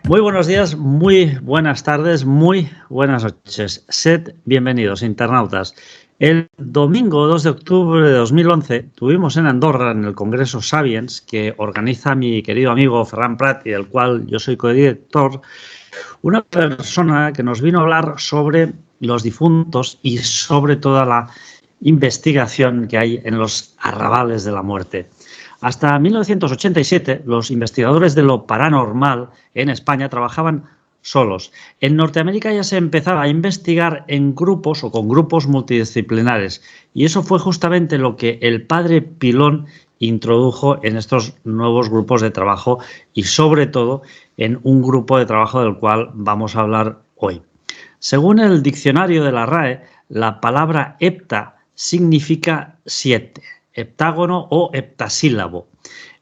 Muy buenos días, muy buenas tardes, muy buenas noches. Sed bienvenidos, internautas. El domingo 2 de octubre de 2011 tuvimos en Andorra, en el Congreso Sapiens, que organiza mi querido amigo Ferran Prat y del cual yo soy codirector, una persona que nos vino a hablar sobre los difuntos y sobre toda la investigación que hay en los arrabales de la muerte. Hasta 1987, los investigadores de lo paranormal en España trabajaban solos. En Norteamérica ya se empezaba a investigar en grupos o con grupos multidisciplinares. Y eso fue justamente lo que el padre Pilón introdujo en estos nuevos grupos de trabajo y sobre todo en un grupo de trabajo del cual vamos a hablar hoy. Según el diccionario de la RAE, la palabra hepta significa 7. Heptágono o heptasílabo.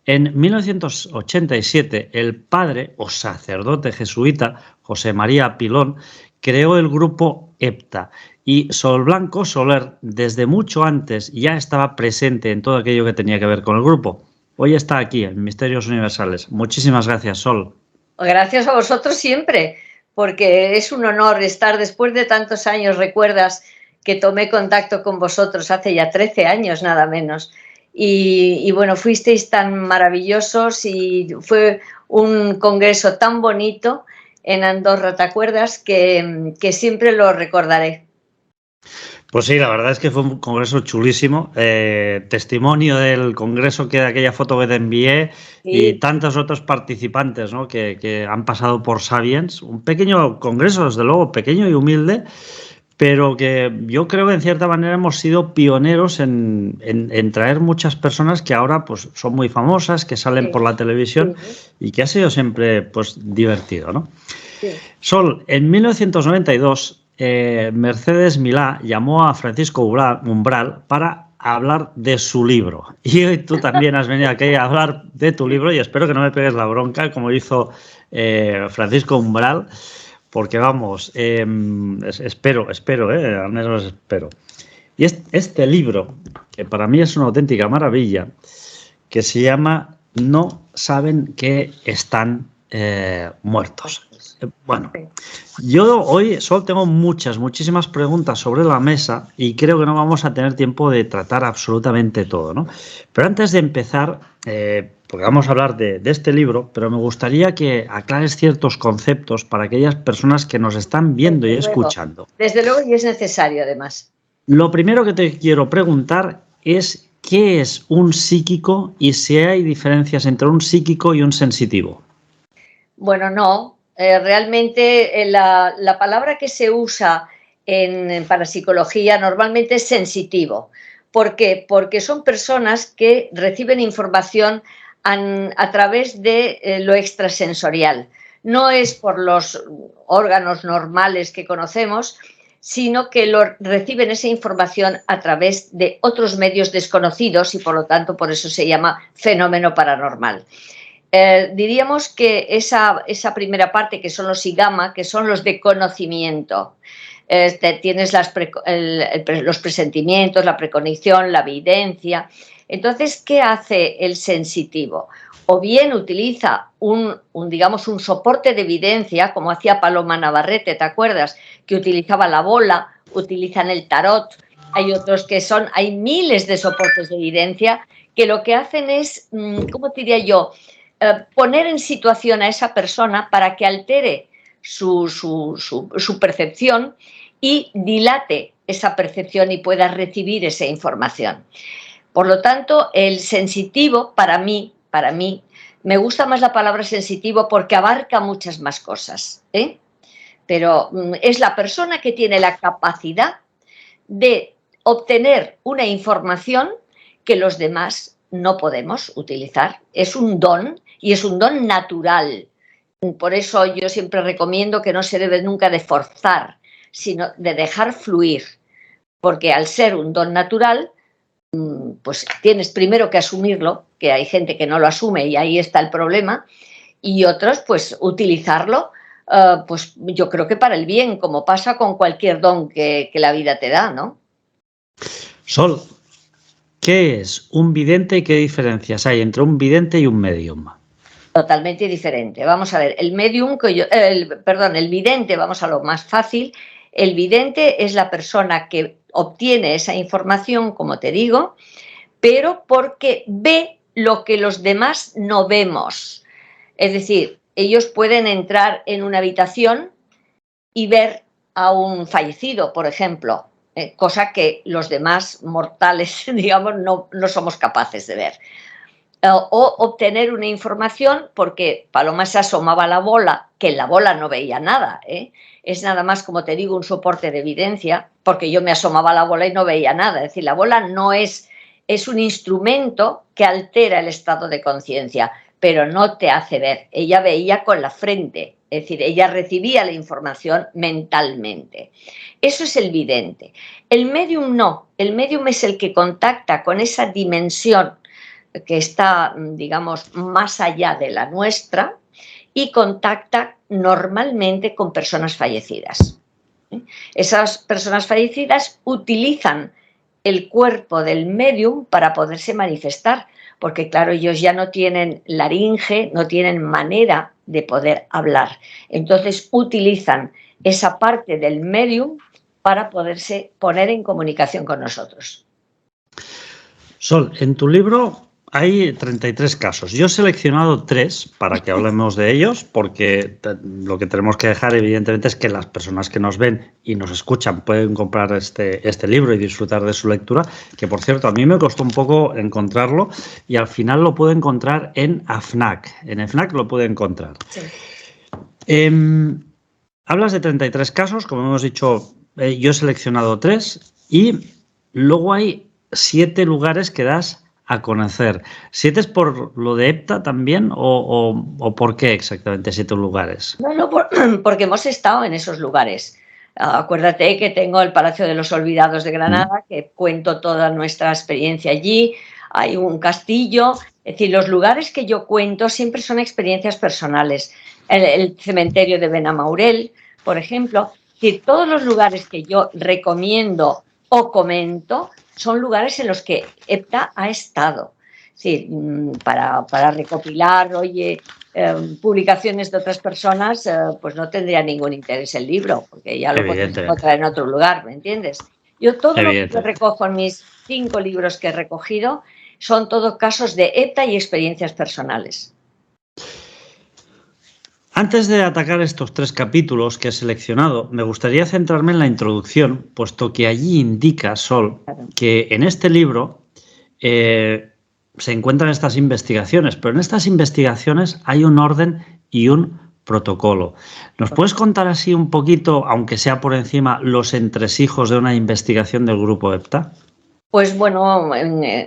En 1987, el padre o sacerdote jesuita José María Pilón creó el grupo Hepta y Sol Blanco Soler desde mucho antes ya estaba presente en todo aquello que tenía que ver con el grupo. Hoy está aquí en Misterios Universales. Muchísimas gracias, Sol. Gracias a vosotros siempre, porque es un honor estar después de tantos años. Recuerdas que tomé contacto con vosotros hace ya 13 años, nada menos. Y bueno, fuisteis tan maravillosos y fue un congreso tan bonito en Andorra, ¿te acuerdas? Que siempre lo recordaré. Pues sí, la verdad es que fue un congreso chulísimo. Testimonio del congreso que aquella foto que te envié y tantos otros participantes, ¿no? que han pasado por Sapiens. Un pequeño congreso, desde luego, pequeño y humilde, pero que yo creo que en cierta manera hemos sido pioneros en traer muchas personas que ahora pues, son muy famosas, que salen por la televisión y que ha sido siempre pues, divertido, ¿no? Sol, en 1992 Mercedes Milá llamó a Francisco Umbral para hablar de su libro. Y hoy tú también has venido aquí a hablar de tu libro y espero que no me pegues la bronca como hizo Francisco Umbral, porque vamos, espero, al menos espero. Y este libro, que para mí es una auténtica maravilla, que se llama No saben que están muertos. Bueno, yo hoy solo tengo muchísimas preguntas sobre la mesa y creo que no vamos a tener tiempo de tratar absolutamente todo, ¿no? Pero antes de empezar, porque vamos a hablar de este libro, pero me gustaría que aclares ciertos conceptos para aquellas personas que nos están viendo y escuchando. Desde luego, y es necesario además. Lo primero que te quiero preguntar es ¿qué es un psíquico y si hay diferencias entre un psíquico y un sensitivo? Bueno, no. Realmente la palabra que se usa en parapsicología normalmente es sensitivo. ¿Por qué? Porque son personas que reciben información a través de lo extrasensorial. No es por los órganos normales que conocemos, sino que reciben esa información a través de otros medios desconocidos y por lo tanto por eso se llama fenómeno paranormal. Diríamos que esa primera parte, que son los IGAMA, que son los de conocimiento, tienes los presentimientos, la precognición, la evidencia. Entonces, ¿qué hace el sensitivo? O bien utiliza digamos, un soporte de evidencia, como hacía Paloma Navarrete, ¿te acuerdas? Que utilizaba la bola, utilizan el tarot. Hay miles de soportes de evidencia que lo que hacen es, ¿cómo te diría yo?, poner en situación a esa persona para que altere su percepción y dilate esa percepción y pueda recibir esa información. Por lo tanto, el sensitivo, para mí, me gusta más la palabra sensitivo porque abarca muchas más cosas, ¿eh? Pero es la persona que tiene la capacidad de obtener una información que los demás no podemos utilizar. Es un don y es un don natural. Por eso yo siempre recomiendo que no se debe nunca de forzar, sino de dejar fluir, porque al ser un don natural, pues tienes primero que asumirlo, que hay gente que no lo asume y ahí está el problema, y otros pues utilizarlo, pues yo creo que para el bien, como pasa con cualquier don que la vida te da, ¿no? Sol, ¿qué es un vidente y qué diferencias hay entre un vidente y un médium? Totalmente diferente. Vamos a ver, el medium, el vidente, vamos a lo más fácil. El vidente es la persona que obtiene esa información, como te digo, pero porque ve lo que los demás no vemos. Es decir, ellos pueden entrar en una habitación y ver a un fallecido, por ejemplo, cosa que los demás mortales, digamos, no somos capaces de ver. O obtener una información porque Paloma se asomaba a la bola, que en la bola no veía nada, es nada más, como te digo, un soporte de evidencia, porque yo me asomaba a la bola y no veía nada. Es decir, la bola no es un instrumento que altera el estado de conciencia, pero no te hace ver. Ella veía con la frente, es decir, ella recibía la información mentalmente. Eso es el vidente. El medium no, el medium es el que contacta con esa dimensión que está, digamos, más allá de la nuestra y contacta normalmente con personas fallecidas. Esas personas fallecidas utilizan el cuerpo del medium para poderse manifestar, porque claro, ellos ya no tienen laringe, no tienen manera de poder hablar. Entonces utilizan esa parte del medium para poderse poner en comunicación con nosotros. Sol, en tu libro hay 33 casos. Yo he seleccionado 3 para que hablemos de ellos, porque lo que tenemos que dejar, evidentemente, es que las personas que nos ven y nos escuchan pueden comprar este libro y disfrutar de su lectura, que, por cierto, a mí me costó un poco encontrarlo y al final lo puedo encontrar en AFNAC. En AFNAC lo puedo encontrar. Sí. Hablas de 33 casos, como hemos dicho, yo he seleccionado 3 y luego hay 7 lugares que das a conocer. ¿7 es por lo de EPTA también o por qué exactamente 7 lugares? No, porque hemos estado en esos lugares. Acuérdate que tengo el Palacio de los Olvidados de Granada, que cuento toda nuestra experiencia allí. Hay un castillo. Es decir, los lugares que yo cuento siempre son experiencias personales. El cementerio de Benamaurel, por ejemplo. Es decir, todos los lugares que yo recomiendo o comento son lugares en los que EPTA ha estado. Sí, para recopilar, publicaciones de otras personas, pues no tendría ningún interés el libro, porque ya lo puedes encontrar en otro lugar, ¿me entiendes? Yo todo lo que recojo en mis 5 libros que he recogido son todos casos de EPTA y experiencias personales. Antes de atacar estos 3 capítulos que he seleccionado, me gustaría centrarme en la introducción, puesto que allí indica, Sol, que en este libro se encuentran estas investigaciones, pero en estas investigaciones hay un orden y un protocolo. ¿Nos puedes contar así un poquito, aunque sea por encima, los entresijos de una investigación del grupo EPTA? Pues bueno,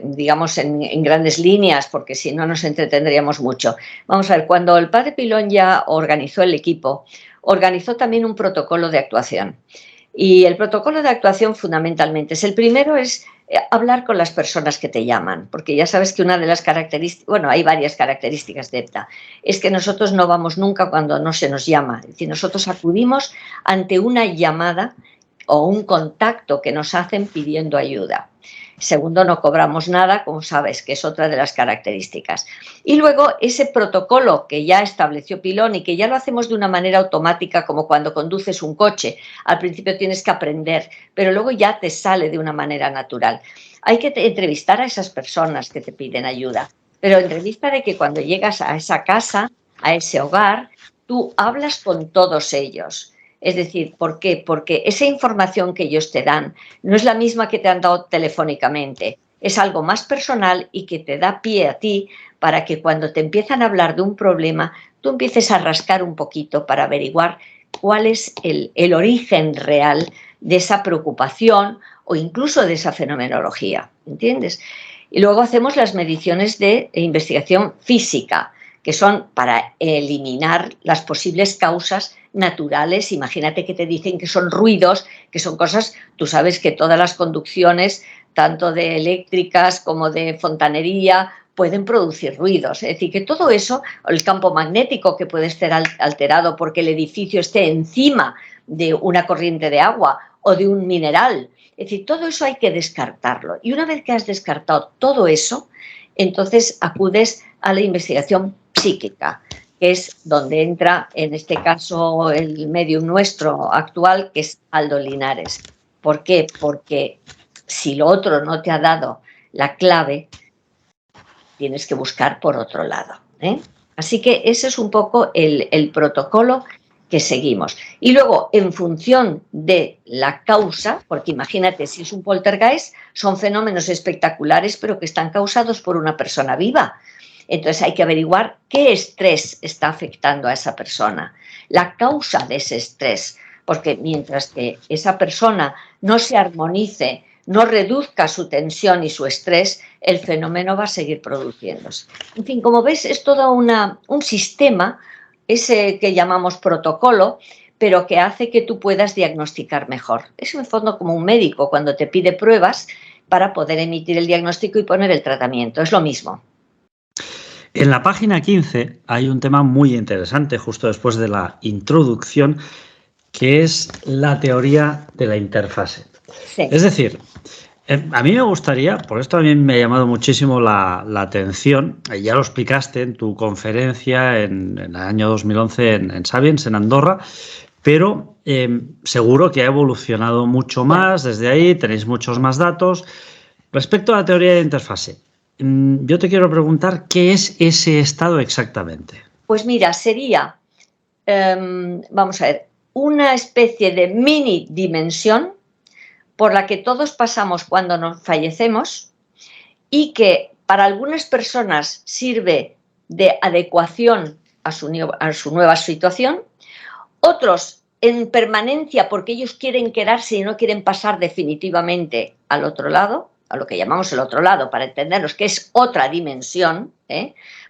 digamos en grandes líneas, porque si no nos entretendríamos mucho. Vamos a ver, cuando el padre Pilón ya organizó el equipo, organizó también un protocolo de actuación. Y el protocolo de actuación fundamentalmente el primero es hablar con las personas que te llaman, porque ya sabes que una de las características, bueno, hay varias características de EPTA, es que nosotros no vamos nunca cuando no se nos llama, es decir, nosotros acudimos ante una llamada o un contacto que nos hacen pidiendo ayuda. Segundo, no cobramos nada, como sabes, que es otra de las características. Y luego ese protocolo que ya estableció Pilón y que ya lo hacemos de una manera automática, como cuando conduces un coche. Al principio tienes que aprender, pero luego ya te sale de una manera natural. Hay que entrevistar a esas personas que te piden ayuda, pero entrevista de que cuando llegas a esa casa, a ese hogar, tú hablas con todos ellos. Es decir, ¿por qué? Porque esa información que ellos te dan no es la misma que te han dado telefónicamente. Es algo más personal y que te da pie a ti para que cuando te empiezan a hablar de un problema, tú empieces a rascar un poquito para averiguar cuál es el origen real de esa preocupación o incluso de esa fenomenología, ¿entiendes? Y luego hacemos las mediciones de investigación física, que son para eliminar las posibles causas naturales. Imagínate que te dicen que son ruidos, que son cosas, tú sabes que todas las conducciones, tanto de eléctricas como de fontanería, pueden producir ruidos. Es decir, que todo eso, el campo magnético que puede estar alterado porque el edificio esté encima de una corriente de agua o de un mineral. Es decir, todo eso hay que descartarlo. Y una vez que has descartado todo eso, entonces acudes a la investigación psíquica, que es donde entra, en este caso, el medium nuestro actual, que es Aldo Linares. ¿Por qué? Porque si lo otro no te ha dado la clave, tienes que buscar por otro lado, ¿eh? Así que ese es un poco el protocolo que seguimos. Y luego, en función de la causa, porque imagínate, si es un poltergeist, son fenómenos espectaculares, pero que están causados por una persona viva. Entonces hay que averiguar qué estrés está afectando a esa persona, la causa de ese estrés, porque mientras que esa persona no se armonice, no reduzca su tensión y su estrés, el fenómeno va a seguir produciéndose. En fin, como ves, es todo un sistema, ese que llamamos protocolo, pero que hace que tú puedas diagnosticar mejor. Es en el fondo como un médico cuando te pide pruebas para poder emitir el diagnóstico y poner el tratamiento. Es lo mismo. En la página 15 hay un tema muy interesante justo después de la introducción, que es la teoría de la interfase. Sí. Es decir, a mí me gustaría, por esto a mí me ha llamado muchísimo la atención, ya lo explicaste en tu conferencia en el año 2011 en Sapiens, en Andorra, pero seguro que ha evolucionado mucho más desde ahí, tenéis muchos más datos. Respecto a la teoría de interfase, yo te quiero preguntar, ¿qué es ese estado exactamente? Pues mira, sería, vamos a ver, una especie de mini dimensión por la que todos pasamos cuando nos fallecemos y que para algunas personas sirve de adecuación a su nueva situación, otros en permanencia porque ellos quieren quedarse y no quieren pasar definitivamente al otro lado, a lo que llamamos el otro lado, para entendernos que es otra dimensión,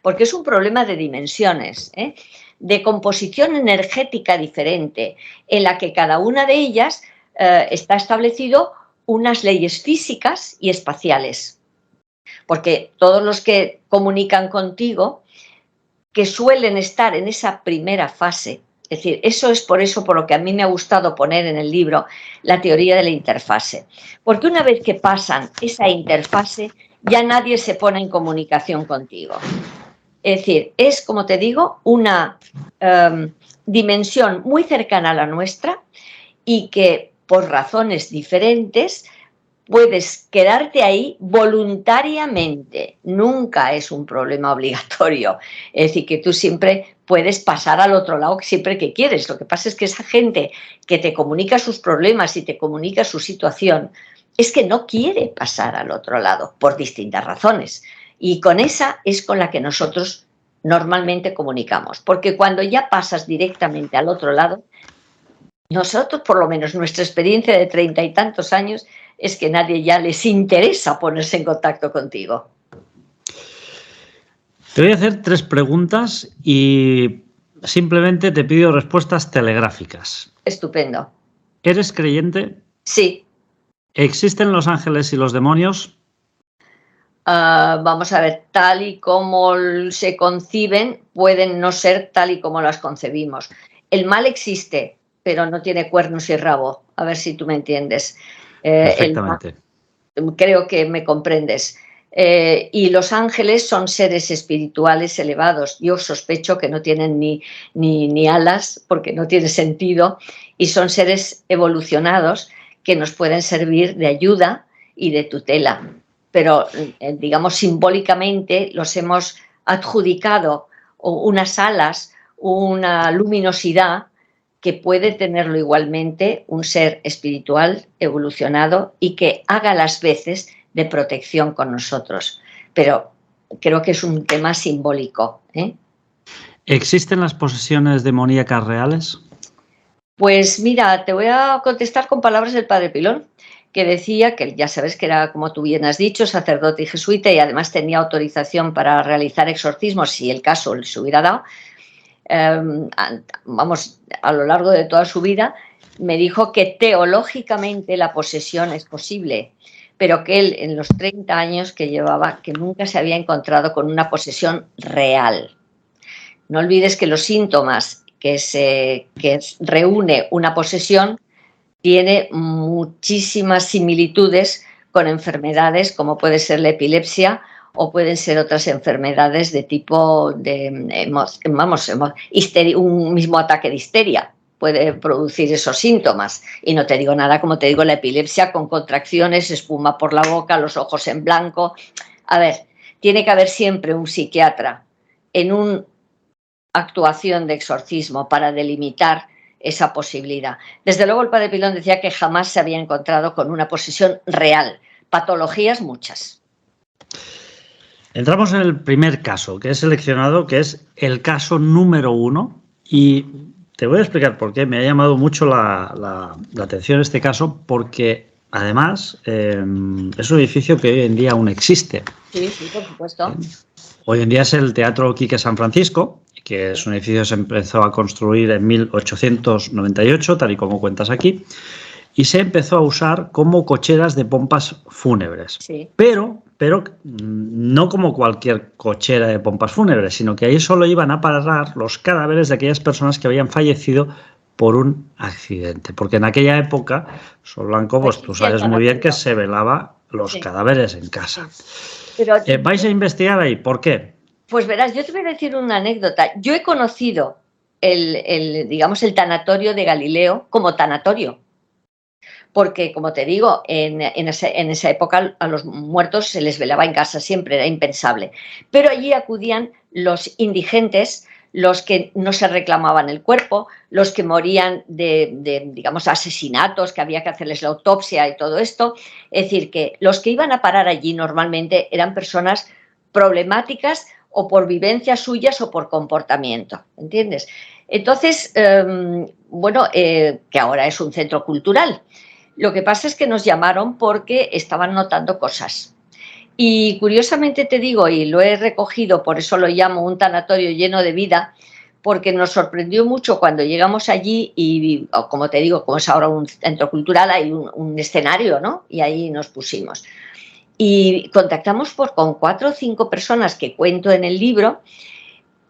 porque es un problema de dimensiones, de composición energética diferente, en la que cada una de ellas está establecido unas leyes físicas y espaciales. Porque todos los que comunican contigo, que suelen estar en esa primera fase, es decir, eso es por lo que a mí me ha gustado poner en el libro la teoría de la interfase. Porque una vez que pasan esa interfase, ya nadie se pone en comunicación contigo. Es decir, es, como te digo, una dimensión muy cercana a la nuestra y que por razones diferentes puedes quedarte ahí voluntariamente. Nunca es un problema obligatorio. Es decir, que tú siempre puedes pasar al otro lado siempre que quieres. Lo que pasa es que esa gente que te comunica sus problemas y te comunica su situación es que no quiere pasar al otro lado por distintas razones. Y con esa es con la que nosotros normalmente comunicamos. Porque cuando ya pasas directamente al otro lado, nosotros, por lo menos nuestra experiencia de 30 y tantos años, es que nadie ya les interesa ponerse en contacto contigo. Te voy a hacer 3 preguntas y simplemente te pido respuestas telegráficas. Estupendo. ¿Eres creyente? Sí. ¿Existen los ángeles y los demonios? Vamos a ver, tal y como se conciben, pueden no ser tal y como las concebimos. El mal existe, pero no tiene cuernos y rabo. A ver si tú me entiendes. Perfectamente. Creo que me comprendes. Y los ángeles son seres espirituales elevados. Yo sospecho que no tienen ni alas, porque no tiene sentido, y son seres evolucionados que nos pueden servir de ayuda y de tutela. Pero, digamos, simbólicamente los hemos adjudicado unas alas, una luminosidad que puede tenerlo igualmente un ser espiritual evolucionado y que haga las veces de protección con nosotros. Pero creo que es un tema simbólico, ¿eh? ¿Existen las posesiones demoníacas reales? Pues mira, te voy a contestar con palabras del padre Pilón, que decía que ya sabes que era, como tú bien has dicho, sacerdote y jesuita y además tenía autorización para realizar exorcismos si el caso se hubiera dado. Vamos, a lo largo de toda su vida, me dijo que teológicamente la posesión es posible, pero que él en los 30 años que llevaba, que nunca se había encontrado con una posesión real. No olvides que los síntomas que reúne una posesión tiene muchísimas similitudes con enfermedades como puede ser la epilepsia o pueden ser otras enfermedades de tipo histeria, un mismo ataque de histeria puede producir esos síntomas. Y no te digo nada, como te digo, la epilepsia con contracciones, espuma por la boca, los ojos en blanco. A ver, tiene que haber siempre un psiquiatra en una actuación de exorcismo para delimitar esa posibilidad. Desde luego el padre Pilón decía que jamás se había encontrado con una posesión real. Patologías muchas. Entramos en el primer caso que he seleccionado, que es el caso número 1, y te voy a explicar por qué. Me ha llamado mucho la atención este caso, porque además es un edificio que hoy en día aún existe. Sí, sí, por supuesto. Hoy en día es el Teatro Quique San Francisco, que es un edificio que se empezó a construir en 1898, tal y como cuentas aquí, y se empezó a usar como cocheras de pompas fúnebres. Sí. Pero no como cualquier cochera de pompas fúnebres, sino que ahí solo iban a parar los cadáveres de aquellas personas que habían fallecido por un accidente. Porque en aquella época, Sol Blanco, pues tú sabes muy bien que se velaba los cadáveres en casa. Pero, ¿vais a investigar ahí? ¿Por qué? Pues verás, yo te voy a decir una anécdota. Yo he conocido el tanatorio de Galileo como tanatorio. Porque, como te digo, en esa época a los muertos se les velaba en casa siempre, era impensable. Pero allí acudían los indigentes, los que no se reclamaban el cuerpo, los que morían de asesinatos, que había que hacerles la autopsia y todo esto. Es decir, que los que iban a parar allí normalmente eran personas problemáticas o por vivencias suyas o por comportamiento, ¿entiendes? Entonces, que ahora es un centro cultural. Lo que pasa es que nos llamaron porque estaban notando cosas. Y curiosamente te digo, y lo he recogido, por eso lo llamo un tanatorio lleno de vida, porque nos sorprendió mucho cuando llegamos allí y, como te digo, como es ahora un centro cultural, hay un escenario, ¿no? Y ahí nos pusimos. Y contactamos con 4 o 5 personas que cuento en el libro,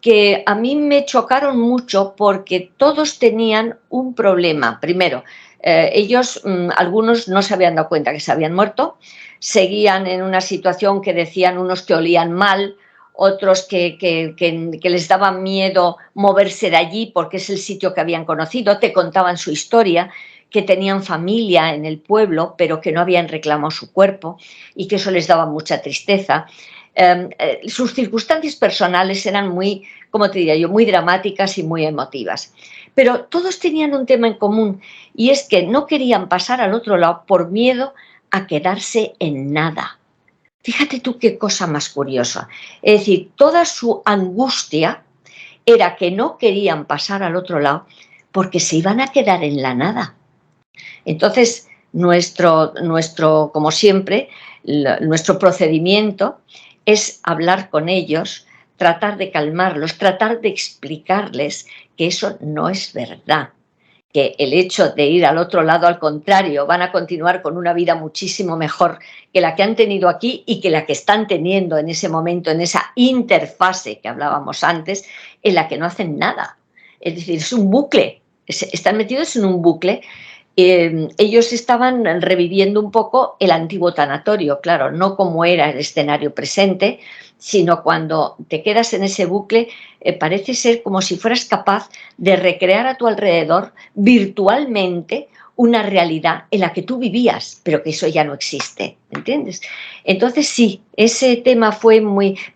que a mí me chocaron mucho porque todos tenían un problema. Primero, ellos, algunos no se habían dado cuenta que se habían muerto, seguían en una situación que decían unos que olían mal, otros que les daba miedo moverse de allí porque es el sitio que habían conocido, te contaban su historia, que tenían familia en el pueblo pero que no habían reclamado su cuerpo y que eso les daba mucha tristeza. Sus circunstancias personales eran muy, como te diría yo, muy dramáticas y muy emotivas. Pero todos tenían un tema en común y es que no querían pasar al otro lado por miedo a quedarse en nada. Fíjate tú qué cosa más curiosa. Es decir, toda su angustia era que no querían pasar al otro lado porque se iban a quedar en la nada. Entonces, nuestro como siempre, nuestro procedimiento es hablar con ellos, tratar de calmarlos, tratar de explicarles que eso no es verdad, que el hecho de ir al otro lado, al contrario, van a continuar con una vida muchísimo mejor que la que han tenido aquí y que la que están teniendo en ese momento, en esa interfase que hablábamos antes, en la que no hacen nada. Es decir, es un bucle, están metidos en un bucle. Ellos estaban reviviendo un poco el antiguo tanatorio, claro, no como era el escenario presente, sino cuando te quedas en ese bucle, parece ser como si fueras capaz de recrear a tu alrededor virtualmente una realidad en la que tú vivías, pero que eso ya no existe, ¿entiendes? Entonces sí, ese tema fue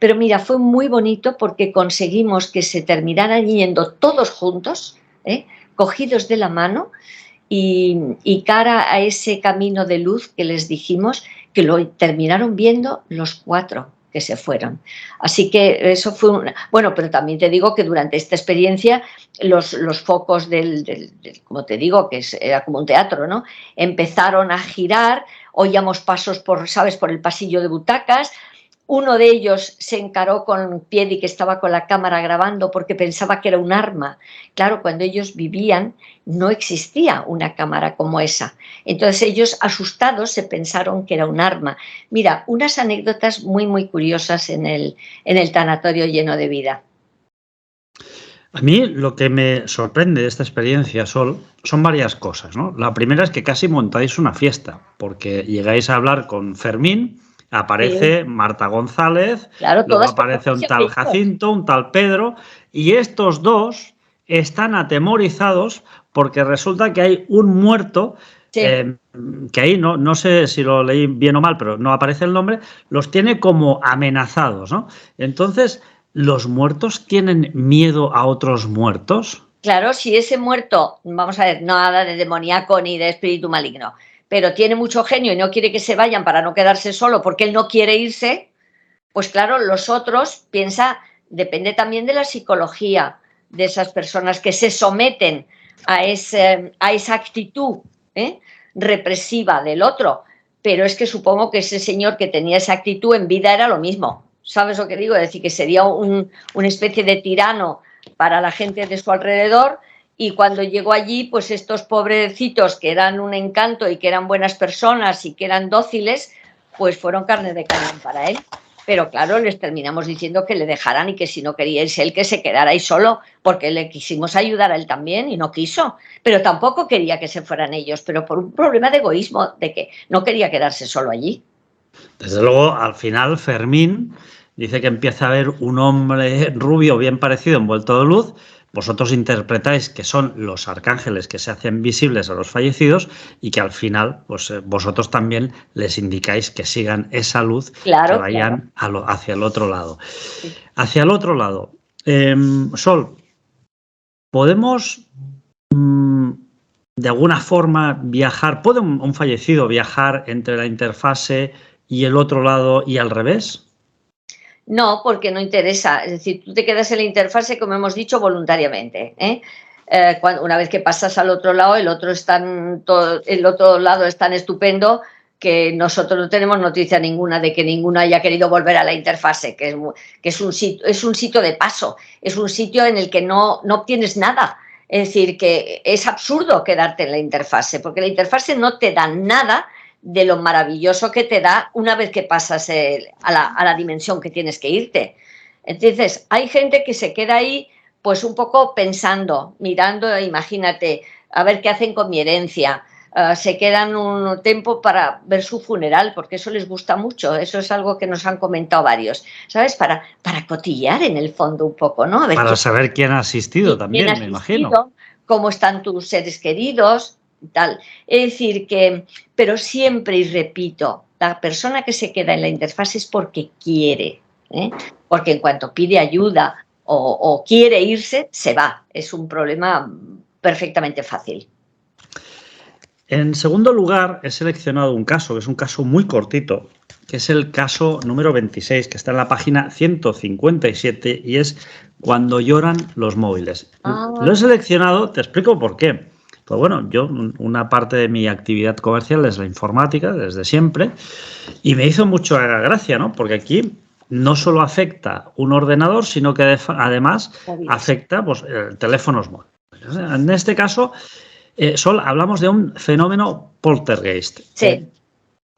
pero mira, fue muy bonito porque conseguimos que se terminaran yendo todos juntos, cogidos de la mano, y cara a ese camino de luz que les dijimos, que lo terminaron viendo los 4 que se fueron. Así que eso fue bueno, pero también te digo que durante esta experiencia los focos como te digo, que era como un teatro, ¿no? Empezaron a girar, oíamos pasos por el pasillo de butacas. Uno de ellos se encaró con Piedi, que estaba con la cámara grabando, porque pensaba que era un arma. Claro, cuando ellos vivían no existía una cámara como esa. Entonces ellos, asustados, se pensaron que era un arma. Mira, unas anécdotas muy, muy curiosas en el tanatorio lleno de vida. A mí lo que me sorprende de esta experiencia, Sol, son varias cosas, ¿no? La primera es que casi montáis una fiesta, porque llegáis a hablar con Fermín, aparece Marta González, claro, luego todas aparece un personas tal Jacinto, un tal Pedro, y estos dos están atemorizados porque resulta que hay un muerto, sí. que ahí no sé si lo leí bien o mal, pero no aparece el nombre, los tiene como amenazados, ¿no? Entonces, ¿los muertos tienen miedo a otros muertos? Claro, si ese muerto, vamos a ver, nada de demoníaco ni de espíritu maligno, pero tiene mucho genio y no quiere que se vayan para no quedarse solo porque él no quiere irse, pues claro, los otros, piensa, depende también de la psicología de esas personas que se someten a esa actitud ¿eh? represiva del otro. Pero es que supongo que ese señor que tenía esa actitud en vida era lo mismo. ¿Sabes lo que digo? Es decir, que sería una especie de tirano para la gente de su alrededor. Y cuando llegó allí, pues estos pobrecitos que eran un encanto y que eran buenas personas y que eran dóciles, pues fueron carne de cañón para él. Pero claro, les terminamos diciendo que le dejaran y que si no quería irse él, que se quedara ahí solo, porque le quisimos ayudar a él también y no quiso. Pero tampoco quería que se fueran ellos, pero por un problema de egoísmo, de que no quería quedarse solo allí. Desde luego, al final, Fermín dice que empieza a ver un hombre rubio bien parecido envuelto de luz. Vosotros interpretáis que son los arcángeles que se hacen visibles a los fallecidos y que al final, pues vosotros también les indicáis que sigan esa luz, que Claro, claro. vayan hacia el otro lado. Sí. Hacia el otro lado. Sol, ¿podemos de alguna forma viajar? ¿Puede un fallecido viajar entre la interfase y el otro lado y al revés? No, porque no interesa. Es decir, tú te quedas en la interfase, como hemos dicho, voluntariamente. Una vez que pasas al otro lado, el otro lado es tan estupendo que nosotros no tenemos noticia ninguna de que ninguno haya querido volver a la interfase, que es un sitio de paso, es un sitio en el que no obtienes nada. Es decir, que es absurdo quedarte en la interfase, porque la interfase no te da nada de lo maravilloso que te da una vez que pasas a la dimensión que tienes que irte. Entonces, hay gente que se queda ahí pues un poco pensando, mirando, imagínate, a ver qué hacen con mi herencia. Se quedan un tiempo para ver su funeral, porque eso les gusta mucho, eso es algo que nos han comentado varios, ¿sabes? Para cotillear en el fondo un poco, ¿no? A ver Para saber quién ha asistido quién ha también, me imagino. asistido, cómo están tus seres queridos, y tal. Es decir, pero siempre, y repito, la persona que se queda en la interfaz es porque quiere, ¿eh? Porque en cuanto pide ayuda o quiere irse, se va. Es un problema perfectamente fácil. En segundo lugar, he seleccionado un caso, que es un caso muy cortito, que es el caso número 26, que está en la página 157 y es cuando lloran los móviles. Lo he seleccionado, te explico por qué. Pues bueno, yo una parte de mi actividad comercial es la informática desde siempre y me hizo mucha gracia, ¿no? Porque aquí no solo afecta un ordenador, sino que además afecta pues, teléfonos móviles. En este caso, Sol, hablamos de un fenómeno poltergeist. Sí.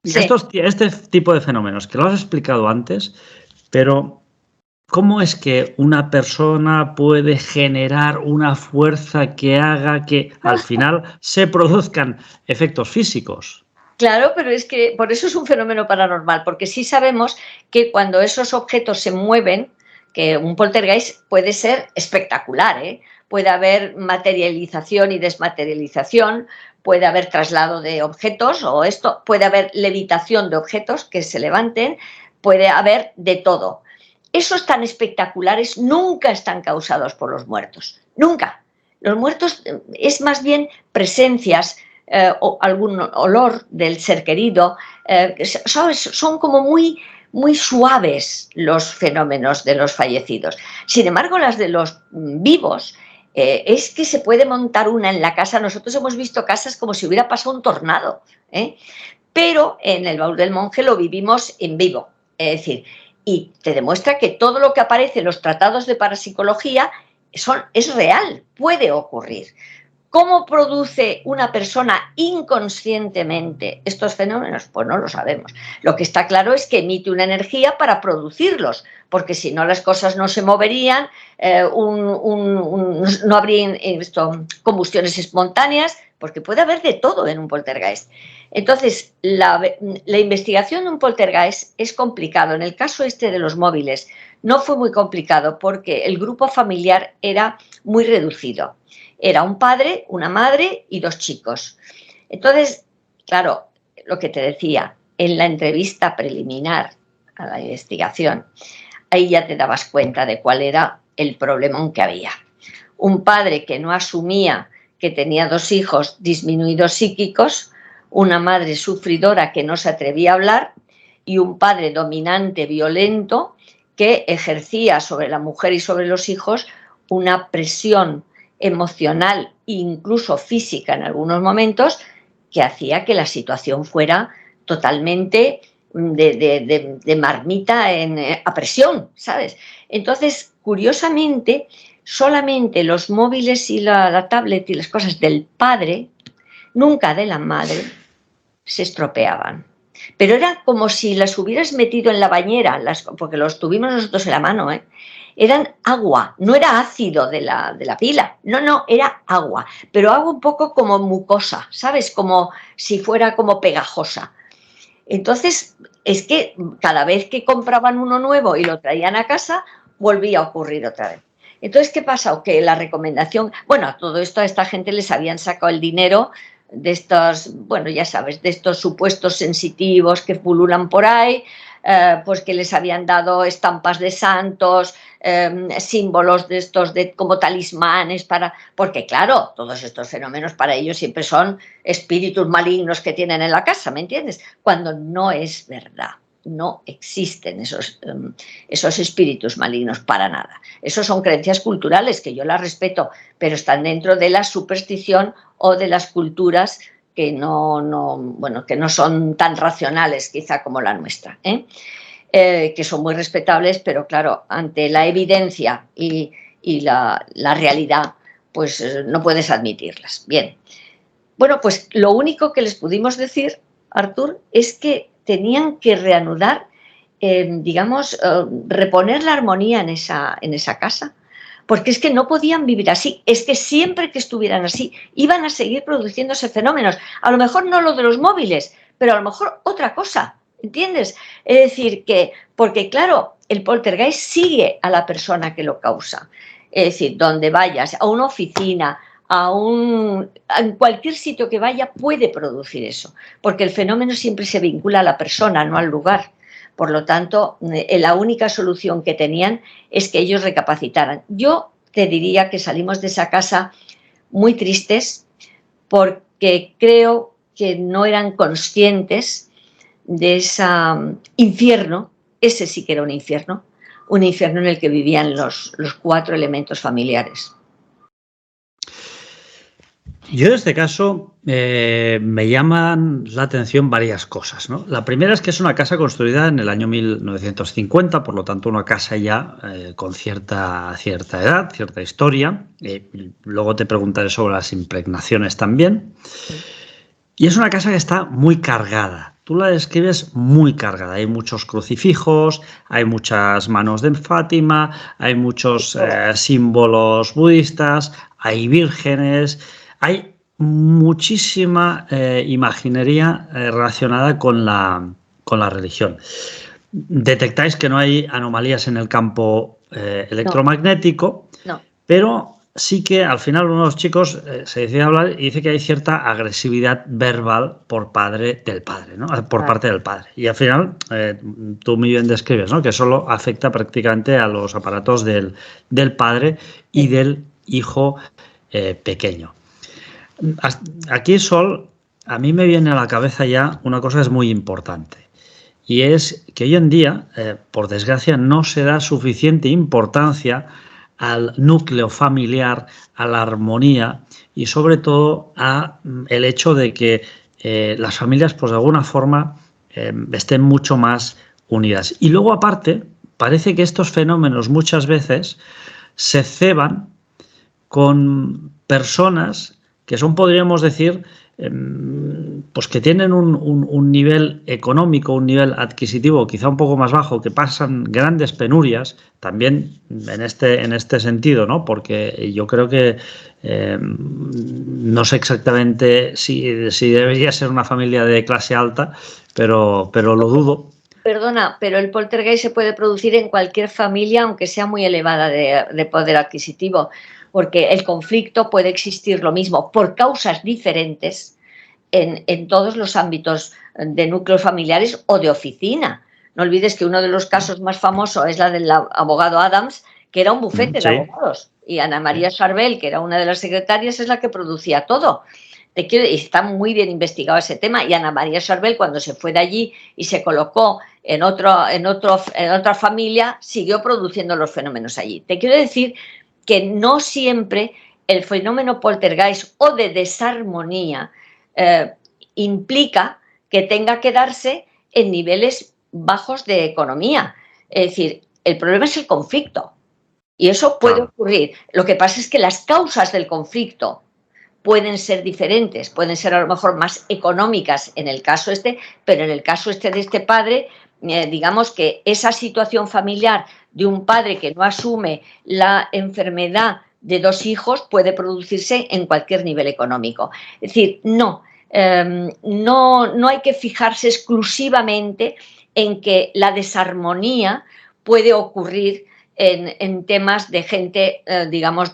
Sí. Este tipo de fenómenos, que lo has explicado antes, pero ¿cómo es que una persona puede generar una fuerza que haga que al final se produzcan efectos físicos? Claro, pero es que por eso es un fenómeno paranormal, porque sí sabemos que cuando esos objetos se mueven, que un poltergeist puede ser espectacular, ¿eh? Puede haber materialización y desmaterialización, puede haber traslado de objetos o esto, puede haber levitación de objetos que se levanten, puede haber de todo. Esos tan espectaculares nunca están causados por los muertos, nunca. Los muertos es más bien presencias, o algún olor del ser querido, ¿sabes? Son como muy suaves los fenómenos de los fallecidos. Sin embargo, las de los vivos, es que se puede montar una en la casa. Nosotros hemos visto casas como si hubiera pasado un tornado, ¿eh? Pero en el baúl del monje lo vivimos en vivo. Es decir, y te demuestra que todo lo que aparece en los tratados de parapsicología es real, puede ocurrir. ¿Cómo produce una persona inconscientemente estos fenómenos? Pues no lo sabemos. Lo que está claro es que emite una energía para producirlos, porque si no las cosas no se moverían, no habrían combustiones espontáneas, porque puede haber de todo en un poltergeist. Entonces, la investigación de un poltergeist es complicado. En el caso este de los móviles no fue muy complicado porque el grupo familiar era muy reducido. Era un padre, una madre y 2 chicos. Entonces, claro, lo que te decía, en la entrevista preliminar a la investigación, ahí ya te dabas cuenta de cuál era el problemón que había. Un padre que no asumía que tenía 2 hijos disminuidos psíquicos, una madre sufridora que no se atrevía a hablar y un padre dominante, violento, que ejercía sobre la mujer y sobre los hijos una presión emocional e incluso física en algunos momentos que hacía que la situación fuera totalmente de marmita a presión, ¿sabes? Entonces, curiosamente, solamente los móviles y la tablet y las cosas del padre, nunca de la madre, se estropeaban. Pero era como si las hubieras metido en la bañera, porque los tuvimos nosotros en la mano, eran agua, no era ácido de la pila, no, era agua, pero agua un poco como mucosa, ¿sabes? Como si fuera como pegajosa. Entonces, es que cada vez que compraban uno nuevo y lo traían a casa, volvía a ocurrir otra vez. Entonces, ¿qué pasa? Que la recomendación, bueno, a todo esto a esta gente les habían sacado el dinero de estos, bueno, ya sabes, de estos supuestos sensitivos que pululan por ahí, pues que les habían dado estampas de santos, símbolos de estos como talismanes porque claro, todos estos fenómenos para ellos siempre son espíritus malignos que tienen en la casa, ¿me entiendes? Cuando no es verdad. No existen esos espíritus malignos para nada. Esos son creencias culturales que yo las respeto, pero están dentro de la superstición o de las culturas que que no son tan racionales quizá como la nuestra, que son muy respetables, pero claro, ante la evidencia y la realidad, pues no puedes admitirlas. Bien, bueno, pues lo único que les pudimos decir, Artur, es que tenían que reanudar, reponer la armonía en esa casa, porque es que no podían vivir así, es que siempre que estuvieran así iban a seguir produciéndose fenómenos, a lo mejor no lo de los móviles, pero a lo mejor otra cosa, ¿entiendes? Es decir, porque claro, el poltergeist sigue a la persona que lo causa, es decir, donde vayas, a una oficina, en cualquier sitio que vaya puede producir eso, porque el fenómeno siempre se vincula a la persona, no al lugar. Por lo tanto, la única solución que tenían es que ellos recapacitaran. Yo te diría que salimos de esa casa muy tristes porque creo que no eran conscientes de ese infierno, ese sí que era un infierno en el que vivían los 4 elementos familiares. Yo en este caso me llaman la atención varias cosas, ¿no? La primera es que es una casa construida en el año 1950, por lo tanto una casa ya con cierta edad, cierta historia. Luego te preguntaré sobre las impregnaciones también. Y es una casa que está muy cargada. Tú la describes muy cargada. Hay muchos crucifijos, hay muchas manos de Fátima, hay muchos símbolos budistas, hay vírgenes. Hay muchísima imaginería relacionada con la religión. Detectáis que no hay anomalías en el campo electromagnético, no. Pero sí que al final uno de los chicos se decide a hablar y dice que hay cierta agresividad verbal por parte del padre, ¿no? Parte del padre. Y al final, tú muy bien describes, ¿no? Que solo afecta prácticamente a los aparatos del padre y del hijo pequeño. Aquí, Sol, a mí me viene a la cabeza ya una cosa que es muy importante, y es que hoy en día, por desgracia, no se da suficiente importancia al núcleo familiar, a la armonía y sobre todo a el hecho de que las familias, pues de alguna forma, estén mucho más unidas. Y luego, aparte, parece que estos fenómenos muchas veces se ceban con personas que son, podríamos decir, pues que tienen un nivel económico, un nivel adquisitivo quizá un poco más bajo, que pasan grandes penurias, también en este sentido, ¿no? Porque yo creo que no sé exactamente si debería ser una familia de clase alta, pero lo dudo. Perdona, pero el poltergeist se puede producir en cualquier familia, aunque sea muy elevada de poder adquisitivo, porque el conflicto puede existir lo mismo por causas diferentes en todos los ámbitos de núcleos familiares o de oficina. No olvides que uno de los casos más famosos es la del abogado Adams, que era un bufete de abogados, y Ana María Charbel, que era una de las secretarias, es la que producía todo. Y está muy bien investigado ese tema, y Ana María Charbel, cuando se fue de allí y se colocó en otra familia, siguió produciendo los fenómenos allí. Te quiero decir que no siempre el fenómeno poltergeist o de desarmonía implica que tenga que darse en niveles bajos de economía. Es decir, el problema es el conflicto, y eso puede ocurrir. Lo que pasa es que las causas del conflicto pueden ser diferentes, pueden ser a lo mejor más económicas en el caso pero en el caso de este padre, digamos que esa situación familiar de un padre que no asume la enfermedad de 2 hijos puede producirse en cualquier nivel económico. Es decir, no hay que fijarse exclusivamente en que la desarmonía puede ocurrir en temas de gente, digamos,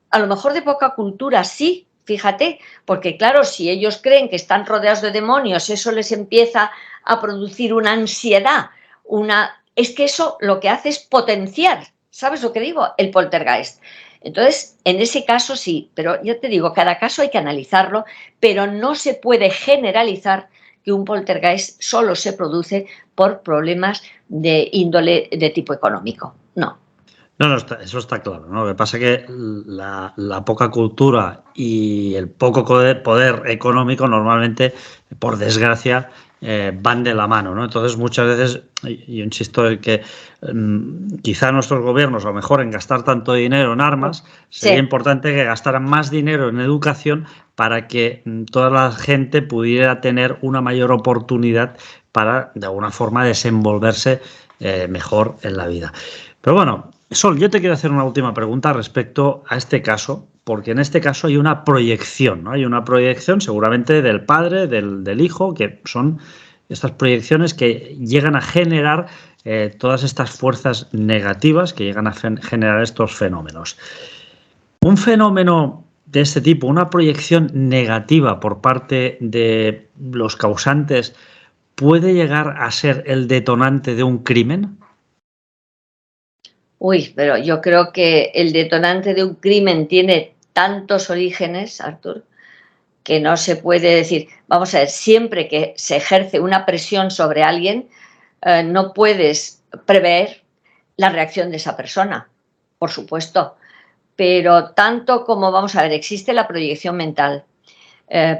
a lo mejor de poca cultura, sí, fíjate, porque claro, si ellos creen que están rodeados de demonios, eso les empieza a producir una ansiedad, es que eso lo que hace es potenciar, ¿sabes lo que digo? El poltergeist. Entonces, en ese caso sí, pero ya te digo, cada caso hay que analizarlo, pero no se puede generalizar que un poltergeist solo se produce por problemas de índole de tipo económico. No. No, eso está claro, ¿no? Lo que pasa es que la poca cultura y el poco poder económico normalmente, por desgracia, van de la mano, ¿no? Entonces, muchas veces, yo insisto en que quizá nuestros gobiernos, a lo mejor en gastar tanto dinero en armas, sería importante que gastaran más dinero en educación para que toda la gente pudiera tener una mayor oportunidad para, de alguna forma, desenvolverse mejor en la vida. Pero bueno, Sol, yo te quiero hacer una última pregunta respecto a este caso, porque en este caso hay una proyección, ¿no? Hay una proyección seguramente del padre, del hijo, que son estas proyecciones que llegan a generar todas estas fuerzas negativas que llegan a generar estos fenómenos. Un fenómeno de este tipo, una proyección negativa por parte de los causantes, ¿puede llegar a ser el detonante de un crimen? Uy, pero yo creo que el detonante de un crimen tiene tantos orígenes, Artur, que no se puede decir. Vamos a ver, siempre que se ejerce una presión sobre alguien, no puedes prever la reacción de esa persona, por supuesto. Pero tanto como, vamos a ver, existe la proyección mental,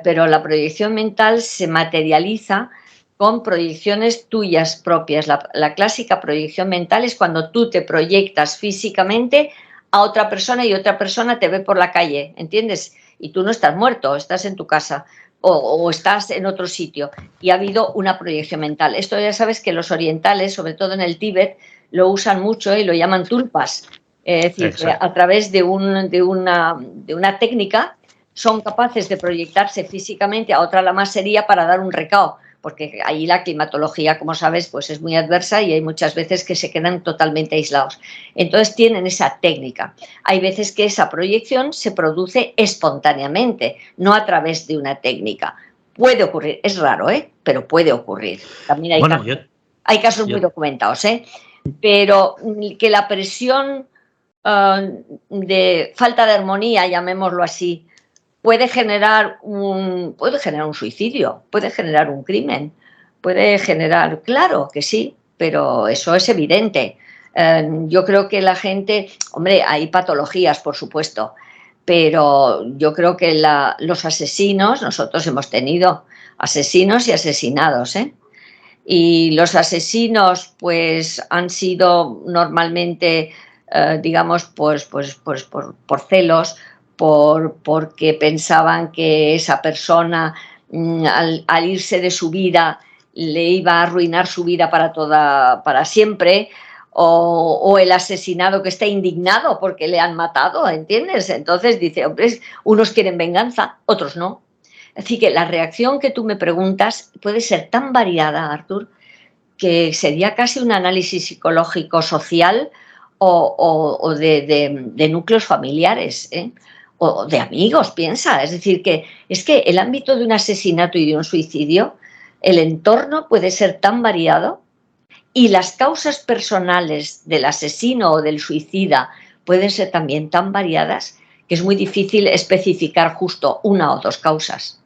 pero la proyección mental se materializa con proyecciones tuyas propias. La clásica proyección mental es cuando tú te proyectas físicamente a otra persona y otra persona te ve por la calle, ¿entiendes? Y tú no estás muerto, estás en tu casa o estás en otro sitio y ha habido una proyección mental. Esto ya sabes que los orientales, sobre todo en el Tíbet, lo usan mucho y lo llaman tulpas. Es decir, que a través de una técnica son capaces de proyectarse físicamente a otra lamasería para dar un recao, porque ahí la climatología, como sabes, pues es muy adversa y hay muchas veces que se quedan totalmente aislados. Entonces tienen esa técnica. Hay veces que esa proyección se produce espontáneamente, no a través de una técnica. Puede ocurrir, es raro, pero puede ocurrir. También hay casos muy documentados, pero que la presión de falta de armonía, llamémoslo así, puede generar un suicidio, puede generar un crimen, puede generar, claro que sí, pero eso es evidente. Yo creo que la gente, hombre, hay patologías, por supuesto, pero yo creo que los asesinos, nosotros hemos tenido asesinos y asesinados, y los asesinos pues han sido normalmente, digamos, pues por celos, porque pensaban que esa persona al irse de su vida le iba a arruinar su vida para siempre, o el asesinado que está indignado porque le han matado, ¿entiendes? Entonces dice, hombre, unos quieren venganza, otros no. Es decir, que la reacción que tú me preguntas puede ser tan variada, Artur, que sería casi un análisis psicológico social o de núcleos familiares, ¿eh? O de amigos, piensa. Es decir, que es que el ámbito de un asesinato y de un suicidio, el entorno puede ser tan variado y las causas personales del asesino o del suicida pueden ser también tan variadas que es muy difícil especificar justo una o dos causas.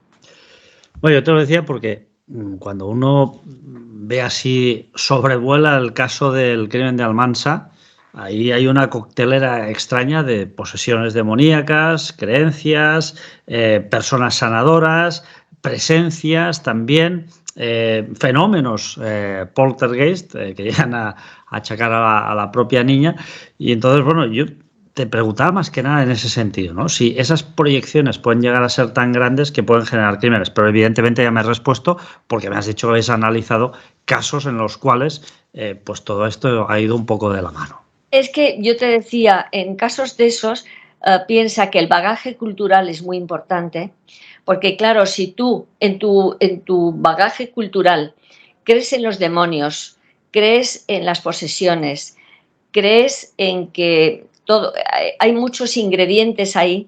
Bueno, yo te lo decía porque cuando uno ve así, sobrevuela el caso del crimen de Almansa, ahí hay una coctelera extraña de posesiones demoníacas, creencias, personas sanadoras, presencias también, fenómenos poltergeist que llegan a achacar a la propia niña. Y entonces, bueno, yo te preguntaba más que nada en ese sentido, ¿no? Si esas proyecciones pueden llegar a ser tan grandes que pueden generar crímenes, pero evidentemente ya me has respuesto porque me has dicho que habéis analizado casos en los cuales pues todo esto ha ido un poco de la mano. Es que yo te decía, en casos de esos, piensa que el bagaje cultural es muy importante, porque claro, si tú en tu bagaje cultural crees en los demonios, crees en las posesiones, crees en que hay muchos ingredientes ahí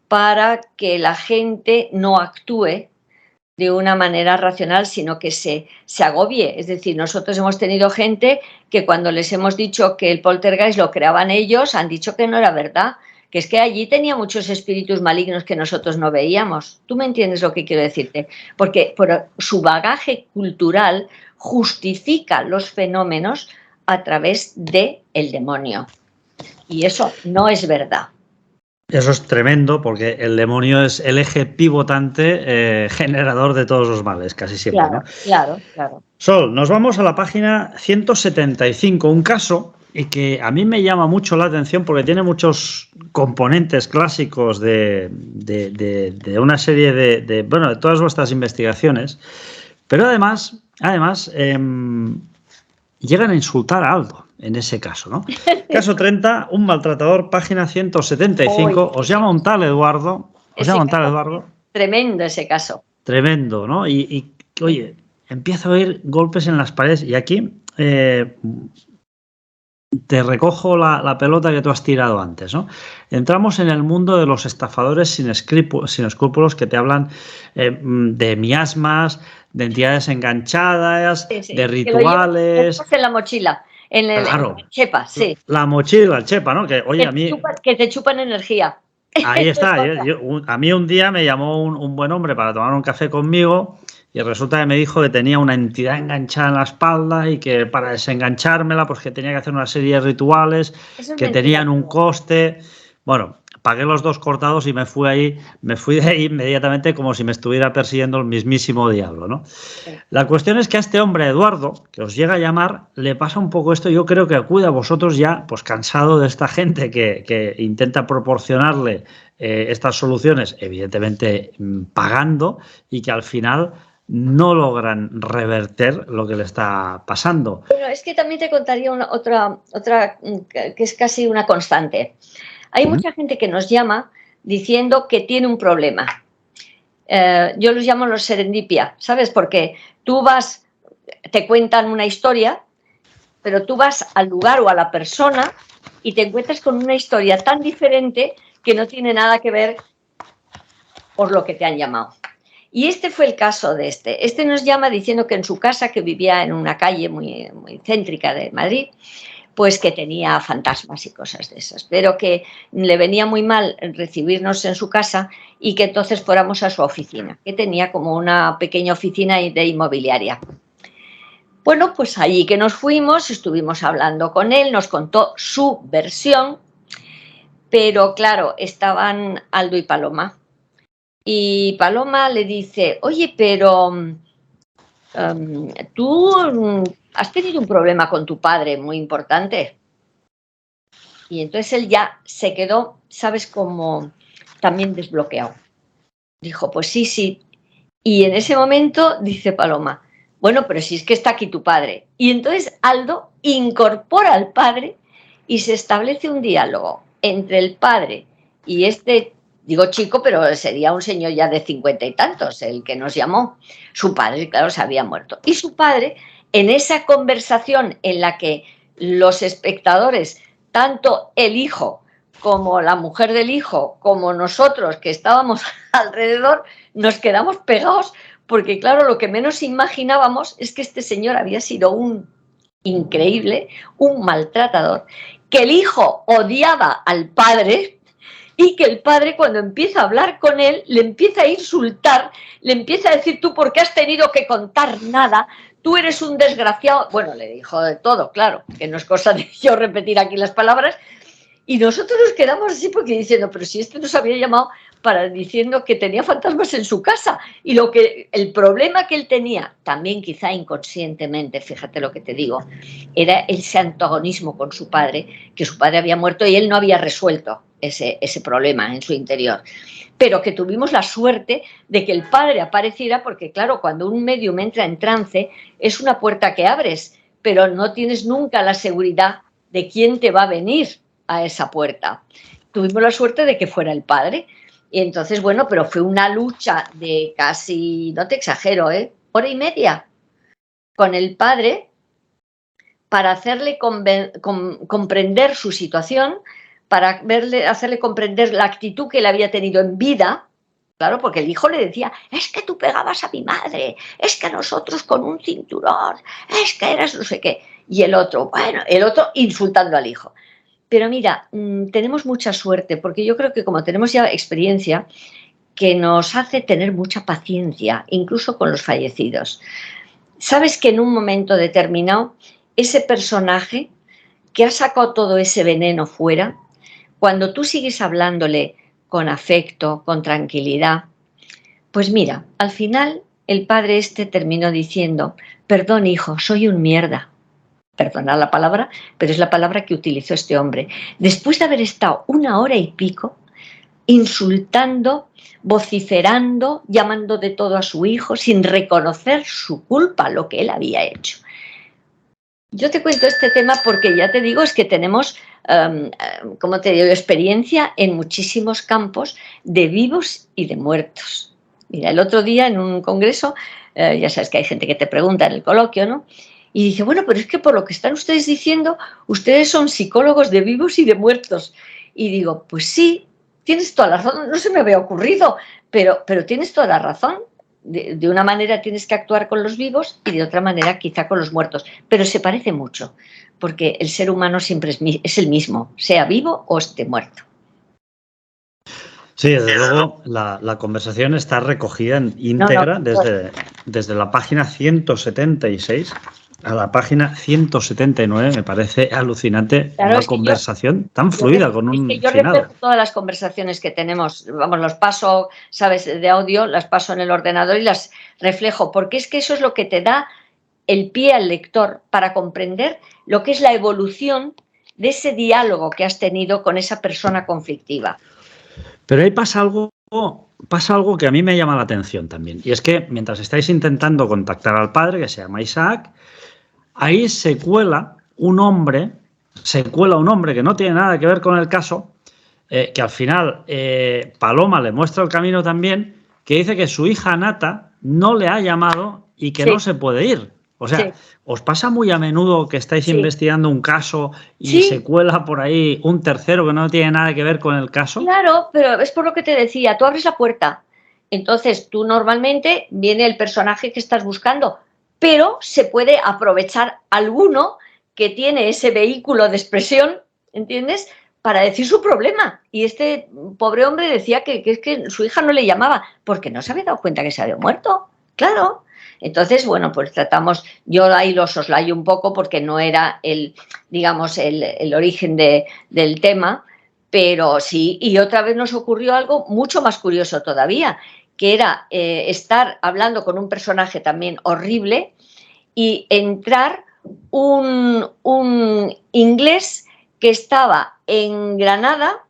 para que la gente no actúe de una manera racional, sino que se agobie. Es decir, nosotros hemos tenido gente que cuando les hemos dicho que el poltergeist lo creaban ellos, han dicho que no era verdad, que es que allí tenía muchos espíritus malignos que nosotros no veíamos. ¿Tú me entiendes lo que quiero decirte? Porque su bagaje cultural justifica los fenómenos a través del demonio. Y eso no es verdad. Eso es tremendo porque el demonio es el eje pivotante generador de todos los males, casi siempre, Claro, ¿no? claro. Sol, nos vamos a la página 175, un caso y que a mí me llama mucho la atención porque tiene muchos componentes clásicos de una serie de todas vuestras investigaciones, pero además llegan a insultar a Aldo en ese caso, ¿no? Caso 30, un maltratador, página 175, os llama un tal Eduardo, Tremendo ese caso. Tremendo, ¿no? Y oye, empiezo a oír golpes en las paredes y aquí te recojo la pelota que tú has tirado antes, ¿no? Entramos en el mundo de los estafadores sin escrúpulos que te hablan de miasmas, de entidades enganchadas, Sí. de rituales. En la mochila, Claro, en el chepa, sí. la mochila, el chepa, ¿no? Que, oye, a mí... Que te chupan energía. Ahí está. A mí un día me llamó un buen hombre para tomar un café conmigo y resulta que me dijo que tenía una entidad enganchada en la espalda y que para desenganchármela pues que tenía que hacer una serie de rituales que tenían un coste. Bueno, pagué los dos cortados y me fui de ahí inmediatamente como si me estuviera persiguiendo el mismísimo diablo, ¿no? Sí. La cuestión es que a este hombre, Eduardo, que os llega a llamar, le pasa un poco esto. Yo creo que acude a vosotros ya, pues cansado de esta gente que intenta proporcionarle estas soluciones, evidentemente pagando, y que al final no logran reverter lo que le está pasando. Bueno, es que también te contaría otra que es casi una constante. Hay mucha gente que nos llama diciendo que tiene un problema. Yo los llamo los serendipia, ¿sabes? Porque tú vas, te cuentan una historia, pero tú vas al lugar o a la persona y te encuentras con una historia tan diferente que no tiene nada que ver por lo que te han llamado. Y este fue el caso de este. Este nos llama diciendo que en su casa, que vivía en una calle muy, muy céntrica de Madrid, pues que tenía fantasmas y cosas de esas, pero que le venía muy mal recibirnos en su casa y que entonces fuéramos a su oficina, que tenía como una pequeña oficina de inmobiliaria. Bueno, pues allí que nos fuimos, estuvimos hablando con él, nos contó su versión, pero claro, estaban Aldo y Paloma. Y Paloma le dice, oye, pero tú has tenido un problema con tu padre muy importante. Y entonces él ya se quedó, ¿sabes?, como también desbloqueado. Dijo, pues sí. Y en ese momento dice Paloma, bueno, pero si es que está aquí tu padre. Y entonces Aldo incorpora al padre y se establece un diálogo entre el padre y este, digo chico, pero sería un señor ya de 50 y tantos, el que nos llamó. Su padre, claro, se había muerto. Y su padre, en esa conversación en la que los espectadores, tanto el hijo como la mujer del hijo, como nosotros que estábamos alrededor, nos quedamos pegados porque, claro, lo que menos imaginábamos es que este señor había sido un increíble, un maltratador, que el hijo odiaba al padre y que el padre, cuando empieza a hablar con él, le empieza a insultar, le empieza a decir, tú por qué has tenido que contar nada, tú eres un desgraciado. Bueno, le dijo de todo, claro, que no es cosa de yo repetir aquí las palabras. Y nosotros nos quedamos así porque diciendo, pero si este nos había llamado para diciendo que tenía fantasmas en su casa y el problema que él tenía, también quizá inconscientemente, fíjate lo que te digo, era ese antagonismo con su padre, que su padre había muerto y él no había resuelto ese problema en su interior. Pero que tuvimos la suerte de que el padre apareciera porque, claro, cuando un medium entra en trance es una puerta que abres, pero no tienes nunca la seguridad de quién te va a venir a esa puerta. Tuvimos la suerte de que fuera el padre. Y entonces, bueno, pero fue una lucha de casi, no te exagero, hora y media con el padre para hacerle comprender su situación, para hacerle comprender la actitud que él había tenido en vida. Claro, porque el hijo le decía, es que tú pegabas a mi madre, es que nosotros con un cinturón, es que eras no sé qué. Y el otro insultando al hijo. Pero mira, tenemos mucha suerte, porque yo creo que como tenemos ya experiencia, que nos hace tener mucha paciencia, incluso con los fallecidos. Sabes que en un momento determinado, ese personaje que ha sacado todo ese veneno fuera, cuando tú sigues hablándole con afecto, con tranquilidad, pues mira, al final el padre terminó diciendo, perdón hijo, soy un mierda. Perdonad la palabra, pero es la palabra que utilizó este hombre. Después de haber estado 1 hora y pico insultando, vociferando, llamando de todo a su hijo, sin reconocer su culpa, lo que él había hecho. Yo te cuento este tema porque ya te digo, es que tenemos, como te digo, experiencia en muchísimos campos de vivos y de muertos. Mira, el otro día en un congreso, ya sabes que hay gente que te pregunta en el coloquio, ¿no? Y dice, bueno, pero es que por lo que están ustedes diciendo, ustedes son psicólogos de vivos y de muertos. Y digo, pues sí, tienes toda la razón, no se me había ocurrido, pero tienes toda la razón. De una manera tienes que actuar con los vivos y de otra manera quizá con los muertos. Pero se parece mucho, porque el ser humano siempre es el mismo, sea vivo o esté muerto. Sí, desde luego la conversación está recogida íntegra desde la página 176 a la página 179. Me parece alucinante, claro, una conversación tan fluida con un yo final. Repito todas las conversaciones que tenemos, vamos, los paso, sabes, de audio, las paso en el ordenador y las reflejo, porque es que eso es lo que te da el pie al lector para comprender lo que es la evolución de ese diálogo que has tenido con esa persona conflictiva. Pero ahí pasa algo que a mí me llama la atención también. Y es que mientras estáis intentando contactar al padre, que se llama Isaac, ahí se cuela un hombre que no tiene nada que ver con el caso, que al final Paloma le muestra el camino también, que dice que su hija Nata no le ha llamado y que no se puede ir. O sea, ¿os pasa muy a menudo que estáis investigando un caso y se cuela por ahí un tercero que no tiene nada que ver con el caso? Claro, pero es por lo que te decía, tú abres la puerta, entonces tú normalmente viene el personaje que estás buscando, pero se puede aprovechar alguno que tiene ese vehículo de expresión, ¿entiendes?, para decir su problema. Y este pobre hombre decía que es que su hija no le llamaba porque no se había dado cuenta que se había muerto, claro. Entonces, bueno, pues tratamos, yo ahí lo soslayo un poco porque no era el origen del tema, pero sí, y otra vez nos ocurrió algo mucho más curioso todavía, que era estar hablando con un personaje también horrible y entrar un inglés que estaba en Granada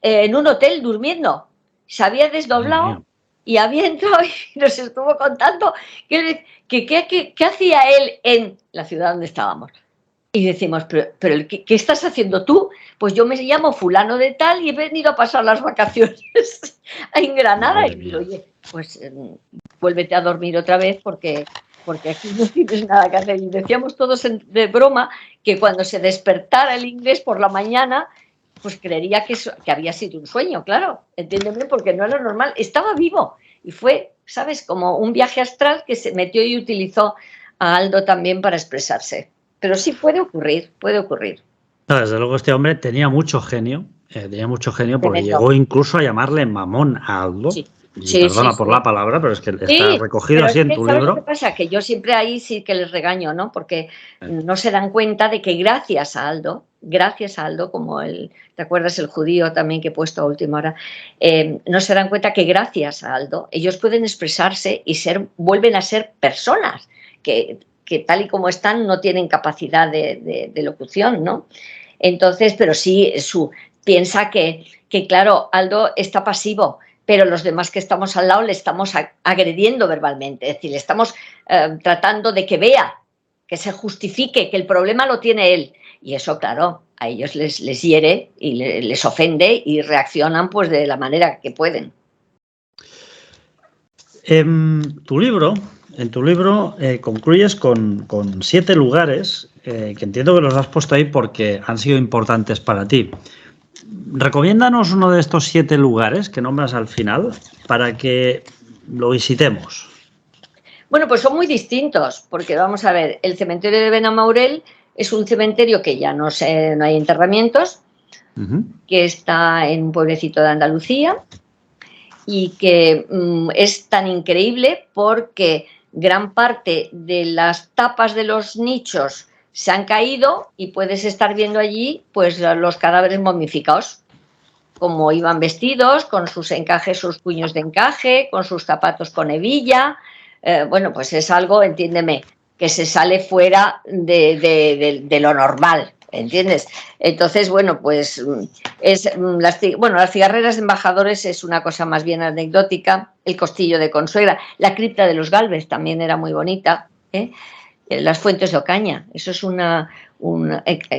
en un hotel durmiendo. Se había desdoblado y había entrado y nos estuvo contando qué hacía él en la ciudad donde estábamos. Y decimos, pero ¿qué estás haciendo tú? Pues yo me llamo fulano de tal y he venido a pasar las vacaciones en Granada. Y digo, oye, pues vuélvete a dormir otra vez porque aquí no tienes nada que hacer. Y decíamos todos de broma que cuando se despertara el inglés por la mañana, pues creería que había sido un sueño, claro, entiéndeme, porque no era normal, estaba vivo. Y fue, ¿sabes?, como un viaje astral que se metió y utilizó a Aldo también para expresarse. Pero sí puede ocurrir, puede ocurrir. No, desde luego este hombre tenía mucho genio porque Tremendo. llegó incluso a llamarle mamón a Aldo. Sí. Y Sí, perdona sí, por sí. la palabra, pero es que está Sí, recogido pero así es en que, tu ¿sabes lo que libro. pasa? Que yo siempre ahí sí que les regaño, ¿no? Porque no se dan cuenta de que gracias a Aldo, como ¿te acuerdas el judío también que he puesto a última hora? No se dan cuenta que gracias a Aldo ellos pueden expresarse y vuelven a ser personas que tal y como están no tienen capacidad de locución, ¿no? Entonces, pero sí, piensa que claro, Aldo está pasivo, pero los demás que estamos al lado le estamos agrediendo verbalmente, es decir, le estamos tratando de que vea, que se justifique, que el problema lo tiene él. Y eso, claro, a ellos les hiere y les ofende y reaccionan pues de la manera que pueden. En tu libro concluyes con 7 lugares que entiendo que los has puesto ahí porque han sido importantes para ti. Recomiéndanos uno de estos 7 lugares que nombras al final para que lo visitemos. Bueno, pues son muy distintos, porque vamos a ver, el cementerio de Benamaurel es un cementerio que ya no hay enterramientos, que está en un pueblecito de Andalucía y que es tan increíble porque gran parte de las tapas de los nichos se han caído y puedes estar viendo allí pues los cadáveres momificados, como iban vestidos, con sus encajes, sus puños de encaje, con sus zapatos con hebilla. Bueno, pues es algo, entiéndeme, que se sale fuera de lo normal, ¿entiendes? Entonces, bueno, pues las cigarreras de embajadores es una cosa más bien anecdótica, el Costillo de Consuegra, la cripta de los Galvez también era muy bonita, las fuentes de Ocaña, eso es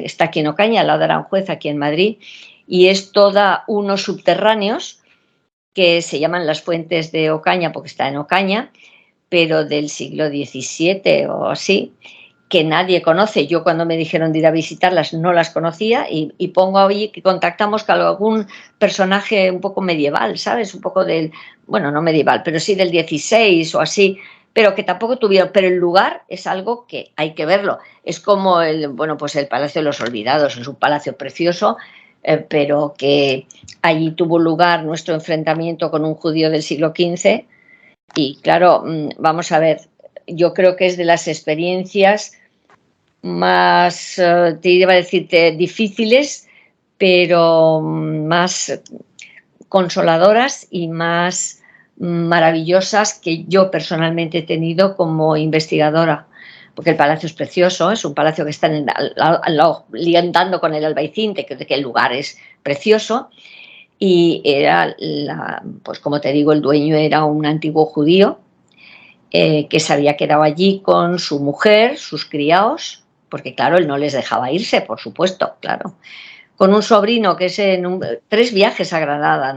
está aquí en Ocaña, al lado de Aranjuez, aquí en Madrid, y es toda unos subterráneos que se llaman las fuentes de Ocaña porque está en Ocaña, pero del siglo XVII o así, que nadie conoce. Yo cuando me dijeron de ir a visitarlas no las conocía y pongo ahí que contactamos con algún personaje un poco medieval, ¿sabes? Un poco bueno, no medieval, pero sí del XVI o así, pero que tampoco tuvieron. Pero el lugar es algo que hay que verlo. Es como el Palacio de los Olvidados, es un palacio precioso, pero que allí tuvo lugar nuestro enfrentamiento con un judío del siglo XV y claro, vamos a ver, yo creo que es de las experiencias más, te iba a decirte, difíciles, pero más consoladoras y más maravillosas que yo personalmente he tenido como investigadora. Porque el palacio es precioso, es un palacio que está al lado, lindando con el Albaicín, que el lugar es precioso. Y era, pues como te digo, el dueño era un antiguo judío que se había quedado allí con su mujer, sus criados, porque claro, él no les dejaba irse, por supuesto, claro. Con un sobrino que es 3 viajes a Granada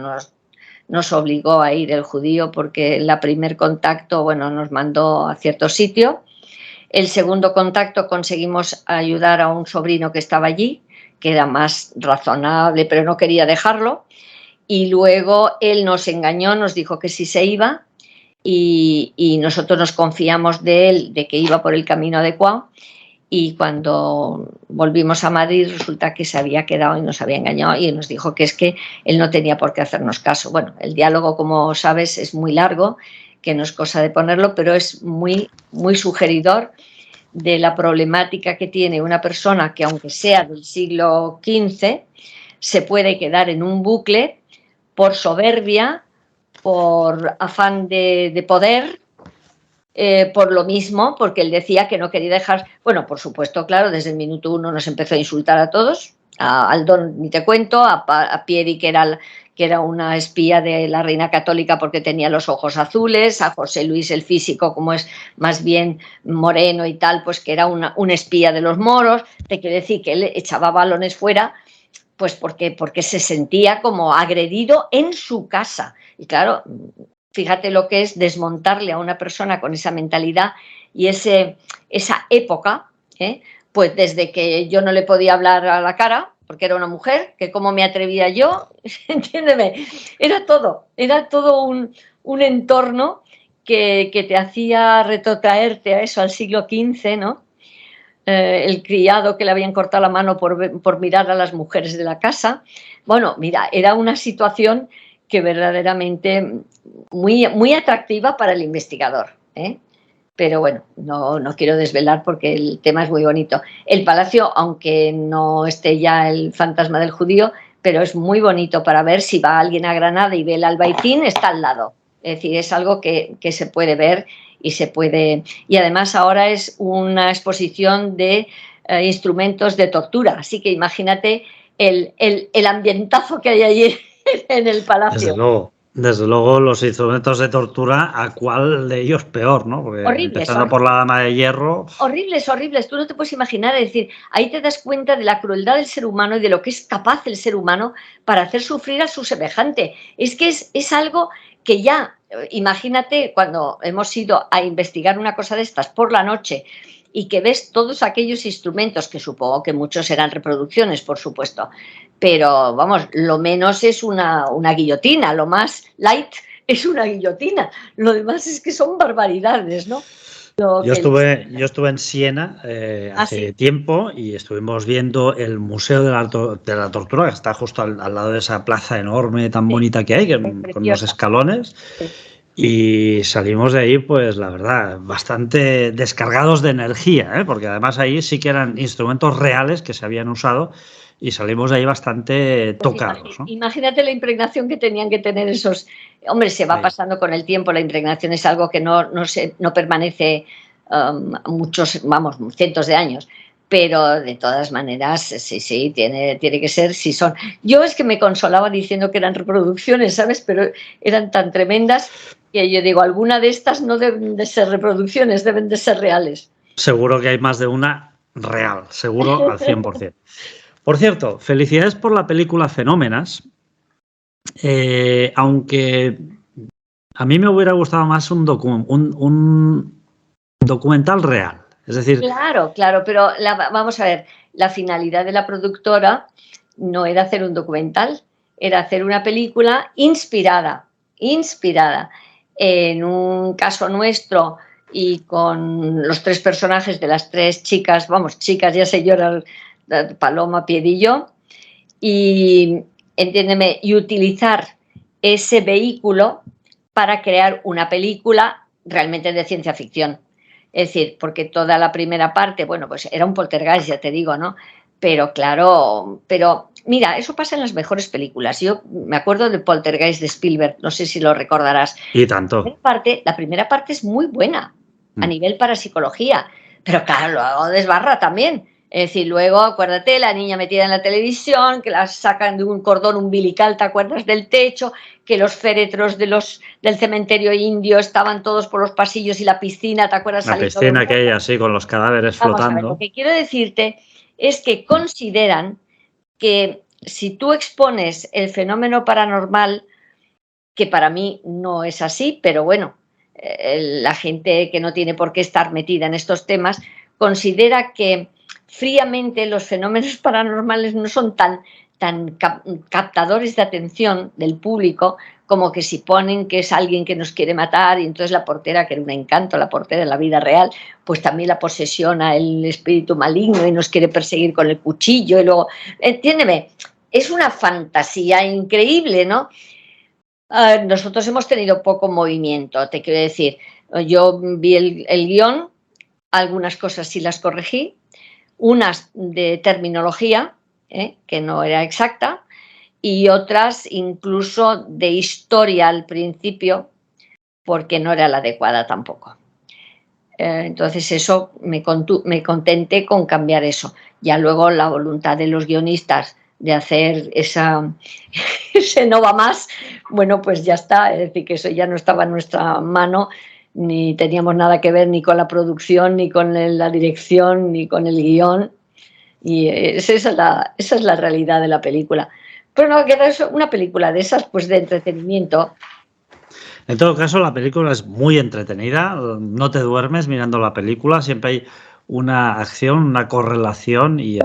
nos obligó a ir el judío porque el primer contacto, bueno, nos mandó a cierto sitio. El segundo contacto conseguimos ayudar a un sobrino que estaba allí, que era más razonable, pero no quería dejarlo. Y luego él nos engañó, nos dijo que sí se iba y nosotros nos confiamos de él, de que iba por el camino adecuado, y cuando volvimos a Madrid resulta que se había quedado y nos había engañado y nos dijo que es que él no tenía por qué hacernos caso. Bueno, el diálogo, como sabes, es muy largo, que no es cosa de ponerlo, pero es muy, muy sugeridor de la problemática que tiene una persona que, aunque sea del siglo XV, se puede quedar en un bucle por soberbia, por afán de poder, por lo mismo, porque él decía que no quería dejar. Bueno, por supuesto, claro, desde el minuto 1 nos empezó a insultar a todos, a Aldón ni te cuento, a Pieri, que que era una espía de la reina católica porque tenía los ojos azules, a José Luis el físico, como es más bien moreno y tal, pues que era un espía de los moros. Te quiero decir que él echaba balones fuera, pues porque se sentía como agredido en su casa. Y claro, fíjate lo que es desmontarle a una persona con esa mentalidad y esa época, pues desde que yo no le podía hablar a la cara, porque era una mujer, que cómo me atrevía yo, entiéndeme, era todo un entorno que te hacía retrotraerte a eso, al siglo XV, ¿no? El criado que le habían cortado la mano por mirar a las mujeres de la casa. Bueno, mira, era una situación que verdaderamente muy, muy atractiva para el investigador, ¿eh? Pero bueno, no quiero desvelar porque el tema es muy bonito. El palacio, aunque no esté ya el fantasma del judío, pero es muy bonito para ver si va alguien a Granada y ve el Albaicín, está al lado. Es decir, es algo que se puede ver y se puede... Y además ahora es una exposición de instrumentos de tortura, así que imagínate el ambientazo que hay allí en el palacio. Desde luego los instrumentos de tortura, ¿a cuál de ellos peor, no? Porque Horribles, empezando por la dama de hierro. horribles, horribles. Tú no te puedes imaginar, es decir, ahí te das cuenta de la crueldad del ser humano y de lo que es capaz el ser humano para hacer sufrir a su semejante. Es que es algo que ya, imagínate cuando hemos ido a investigar una cosa de estas por la noche y que ves todos aquellos instrumentos, que supongo que muchos eran reproducciones, por supuesto, pero vamos, lo menos es una guillotina, lo más light es una guillotina, lo demás es que son barbaridades, ¿no? Yo estuve en Siena hace tiempo y estuvimos viendo el Museo de la Tortura, que está justo al lado de esa plaza enorme tan bonita que hay, con unos escalones. Sí. Y salimos de ahí, pues la verdad, bastante descargados de energía, porque además ahí sí que eran instrumentos reales que se habían usado y salimos de ahí bastante tocados, ¿no? Imagínate la impregnación que tenían que tener esos... Hombre, se va pasando con el tiempo, la impregnación es algo que no permanece muchos, vamos, cientos de años, pero de todas maneras, sí, tiene que ser, si son... Yo es que me consolaba diciendo que eran reproducciones, ¿sabes? Pero eran tan tremendas que yo digo, alguna de estas no deben de ser reproducciones, deben de ser reales. Seguro que hay más de una real, seguro al 100%. Por cierto, felicidades por la película Fenómenas, aunque a mí me hubiera gustado más un documental real. Es decir... Claro, pero vamos a ver, la finalidad de la productora no era hacer un documental, era hacer una película inspirada en un caso nuestro y con los tres personajes de las tres chicas, chicas, ya sé yo, Paloma, Piedillo, y entiéndeme, y utilizar ese vehículo para crear una película realmente de ciencia ficción. Es decir, porque toda la primera parte, bueno, pues era un poltergeist, ya te digo, ¿no? Pero claro, mira, eso pasa en las mejores películas. Yo me acuerdo de Poltergeist de Spielberg, no sé si lo recordarás. Y tanto. La primera parte es muy buena a nivel parapsicología, pero claro, luego desbarra también. Es decir, luego, acuérdate, la niña metida en la televisión, que la sacan de un cordón umbilical, ¿te acuerdas del techo? Que los féretros del cementerio indio estaban todos por los pasillos y la piscina, ¿te acuerdas? La piscina aquella, sí, con los cadáveres flotando. A ver, lo que quiero decirte es que consideran que si tú expones el fenómeno paranormal, que para mí no es así, pero bueno, la gente que no tiene por qué estar metida en estos temas, considera que fríamente los fenómenos paranormales no son tan captadores de atención del público como que si ponen que es alguien que nos quiere matar y entonces la portera, que era un encanto, la portera en la vida real, pues también la posesiona el espíritu maligno y nos quiere perseguir con el cuchillo y luego, entiéndeme, es una fantasía increíble, ¿no? Nosotros hemos tenido poco movimiento, te quiero decir, yo vi el guión, algunas cosas sí las corregí, unas de terminología, que no era exacta, y otras incluso de historia al principio, porque no era la adecuada tampoco. Entonces eso me contenté con cambiar eso. Ya luego la voluntad de los guionistas de hacer ese no va más, bueno, pues ya está, es decir, que eso ya no estaba en nuestra mano, ni teníamos nada que ver ni con la producción, ni con la dirección, ni con el guión, y esa es la realidad de la película. Pero no, que era una película de esas, pues de entretenimiento. En todo caso, la película es muy entretenida, no te duermes mirando la película, siempre hay una acción, una correlación y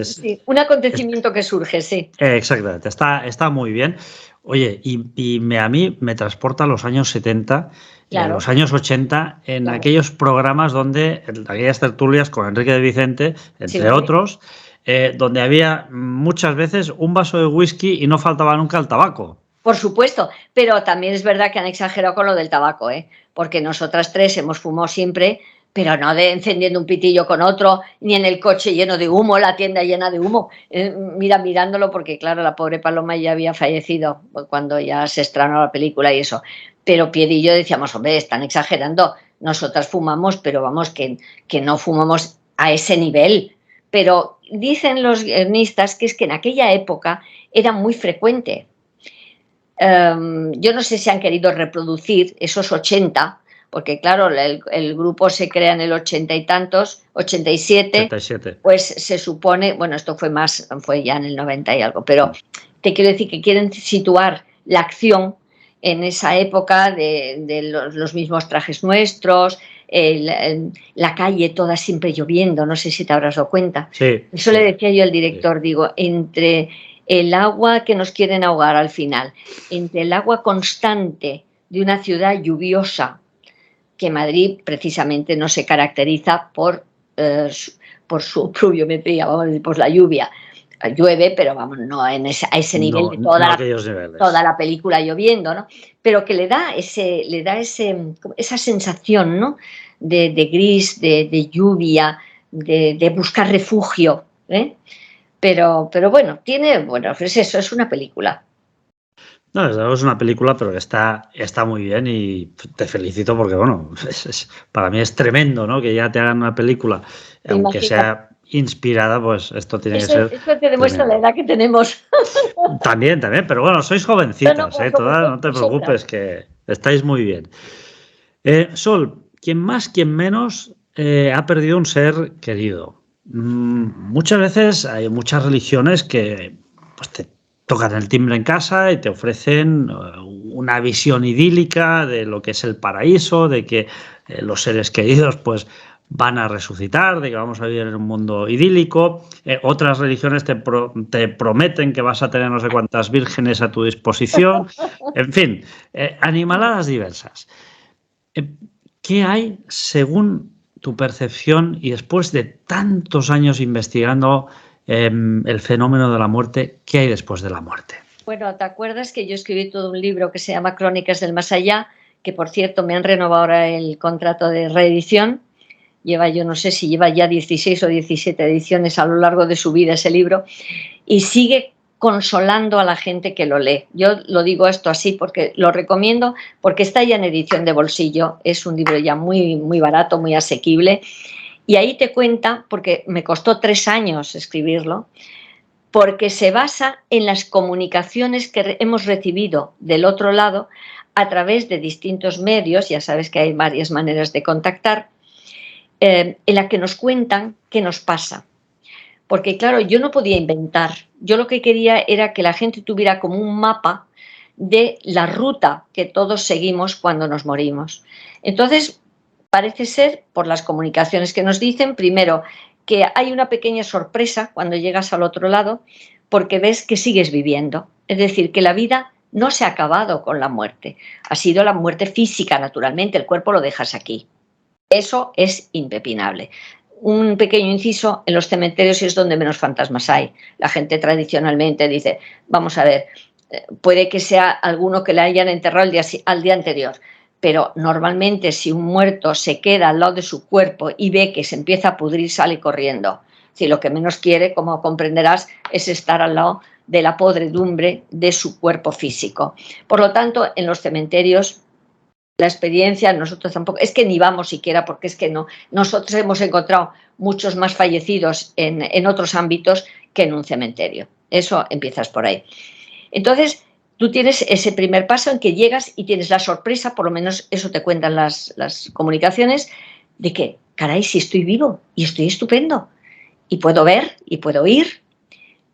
sí, un acontecimiento que surge, sí. Exactamente, está muy bien. Oye, y a mí me transporta a los años 70, Claro, los años 80, en claro. aquellos programas donde, aquellas tertulias con Enrique de Vicente, entre Sí. otros, donde había muchas veces un vaso de whisky y no faltaba nunca el tabaco. Por supuesto, pero también es verdad que han exagerado con lo del tabaco, porque nosotras tres hemos fumado siempre, pero no de encendiendo un pitillo con otro, ni en el coche lleno de humo, la tienda llena de humo. Mira, mirándolo, porque claro, la pobre Paloma ya había fallecido cuando ya se estrenó la película y eso. Pero Pierre y yo decíamos, hombre, están exagerando. Nosotras fumamos, pero vamos, que no fumamos a ese nivel. Pero dicen los guionistas que es que en aquella época era muy frecuente. Yo no sé si han querido reproducir esos 80, porque claro, el grupo se crea en el 80 y tantos, 87, 87. pues se supone, bueno, esto fue ya en el 90 y algo, pero te quiero decir que quieren situar la acción en esa época de los mismos trajes nuestros, la calle toda siempre lloviendo, no sé si te habrás dado cuenta. Sí, Eso le decía yo al director, digo, entre el agua que nos quieren ahogar al final, entre el agua constante de una ciudad lluviosa, que Madrid precisamente no se caracteriza por su pluviometría, vamos a decir, por la lluvia. Llueve, pero vamos, no a ese nivel no, de no aquellos niveles. toda la película lloviendo, ¿no? Pero que le da esa sensación, ¿no? De gris, de lluvia, de buscar refugio, ¿eh? Pero bueno, pues eso, es una película. No, desde luego es una película, pero que está muy bien y te felicito porque, bueno, para mí es tremendo, ¿no? Que ya te hagan una película, aunque sea inspirada, pues esto tiene que ser. Eso te demuestra la edad que tenemos. También, pero bueno, sois jovencitas, Todas, no te preocupes, que estáis muy bien. Sol, quien más, quien menos ha perdido un ser querido. Muchas veces hay muchas religiones que pues, te tocan el timbre en casa y te ofrecen una visión idílica de lo que es el paraíso, de que los seres queridos pues van a resucitar, de que vamos a vivir en un mundo idílico. Otras religiones te prometen que vas a tener no sé cuántas vírgenes a tu disposición. En fin, animaladas diversas. ¿Qué hay según tu percepción y después de tantos años investigando el fenómeno de la muerte, qué hay después de la muerte? Bueno, ¿te acuerdas que yo escribí todo un libro que se llama Crónicas del Más Allá? Que por cierto me han renovado ahora el contrato de reedición. Yo no sé si lleva ya 16 o 17 ediciones a lo largo de su vida ese libro y sigue consolando a la gente que lo lee. Yo lo digo esto así porque lo recomiendo, porque está ya en edición de bolsillo, es un libro ya muy, muy barato, muy asequible, y ahí te cuenta, porque me costó 3 años escribirlo, porque se basa en las comunicaciones que hemos recibido del otro lado a través de distintos medios, ya sabes que hay varias maneras de contactar, en la que nos cuentan qué nos pasa. Porque claro, yo no podía inventar, yo lo que quería era que la gente tuviera como un mapa de la ruta que todos seguimos cuando nos morimos. Entonces, parece ser, por las comunicaciones que nos dicen, primero, que hay una pequeña sorpresa cuando llegas al otro lado, porque ves que sigues viviendo. Es decir, que la vida no se ha acabado con la muerte. Ha sido la muerte física, naturalmente, el cuerpo lo dejas aquí. Eso es impepinable. Un pequeño inciso, en los cementerios es donde menos fantasmas hay. La gente tradicionalmente dice, vamos a ver, puede que sea alguno que le hayan enterrado al día anterior, pero normalmente si un muerto se queda al lado de su cuerpo y ve que se empieza a pudrir, sale corriendo. Si lo que menos quiere, como comprenderás, es estar al lado de la podredumbre de su cuerpo físico. Por lo tanto, en los cementerios la experiencia, nosotros tampoco, es que ni vamos siquiera, porque es que no, nosotros hemos encontrado muchos más fallecidos en otros ámbitos que en un cementerio. Eso empiezas por ahí. Entonces, tú tienes ese primer paso en que llegas y tienes la sorpresa, por lo menos eso te cuentan las comunicaciones, de que, caray, si estoy vivo y estoy estupendo, y puedo ver y puedo oír,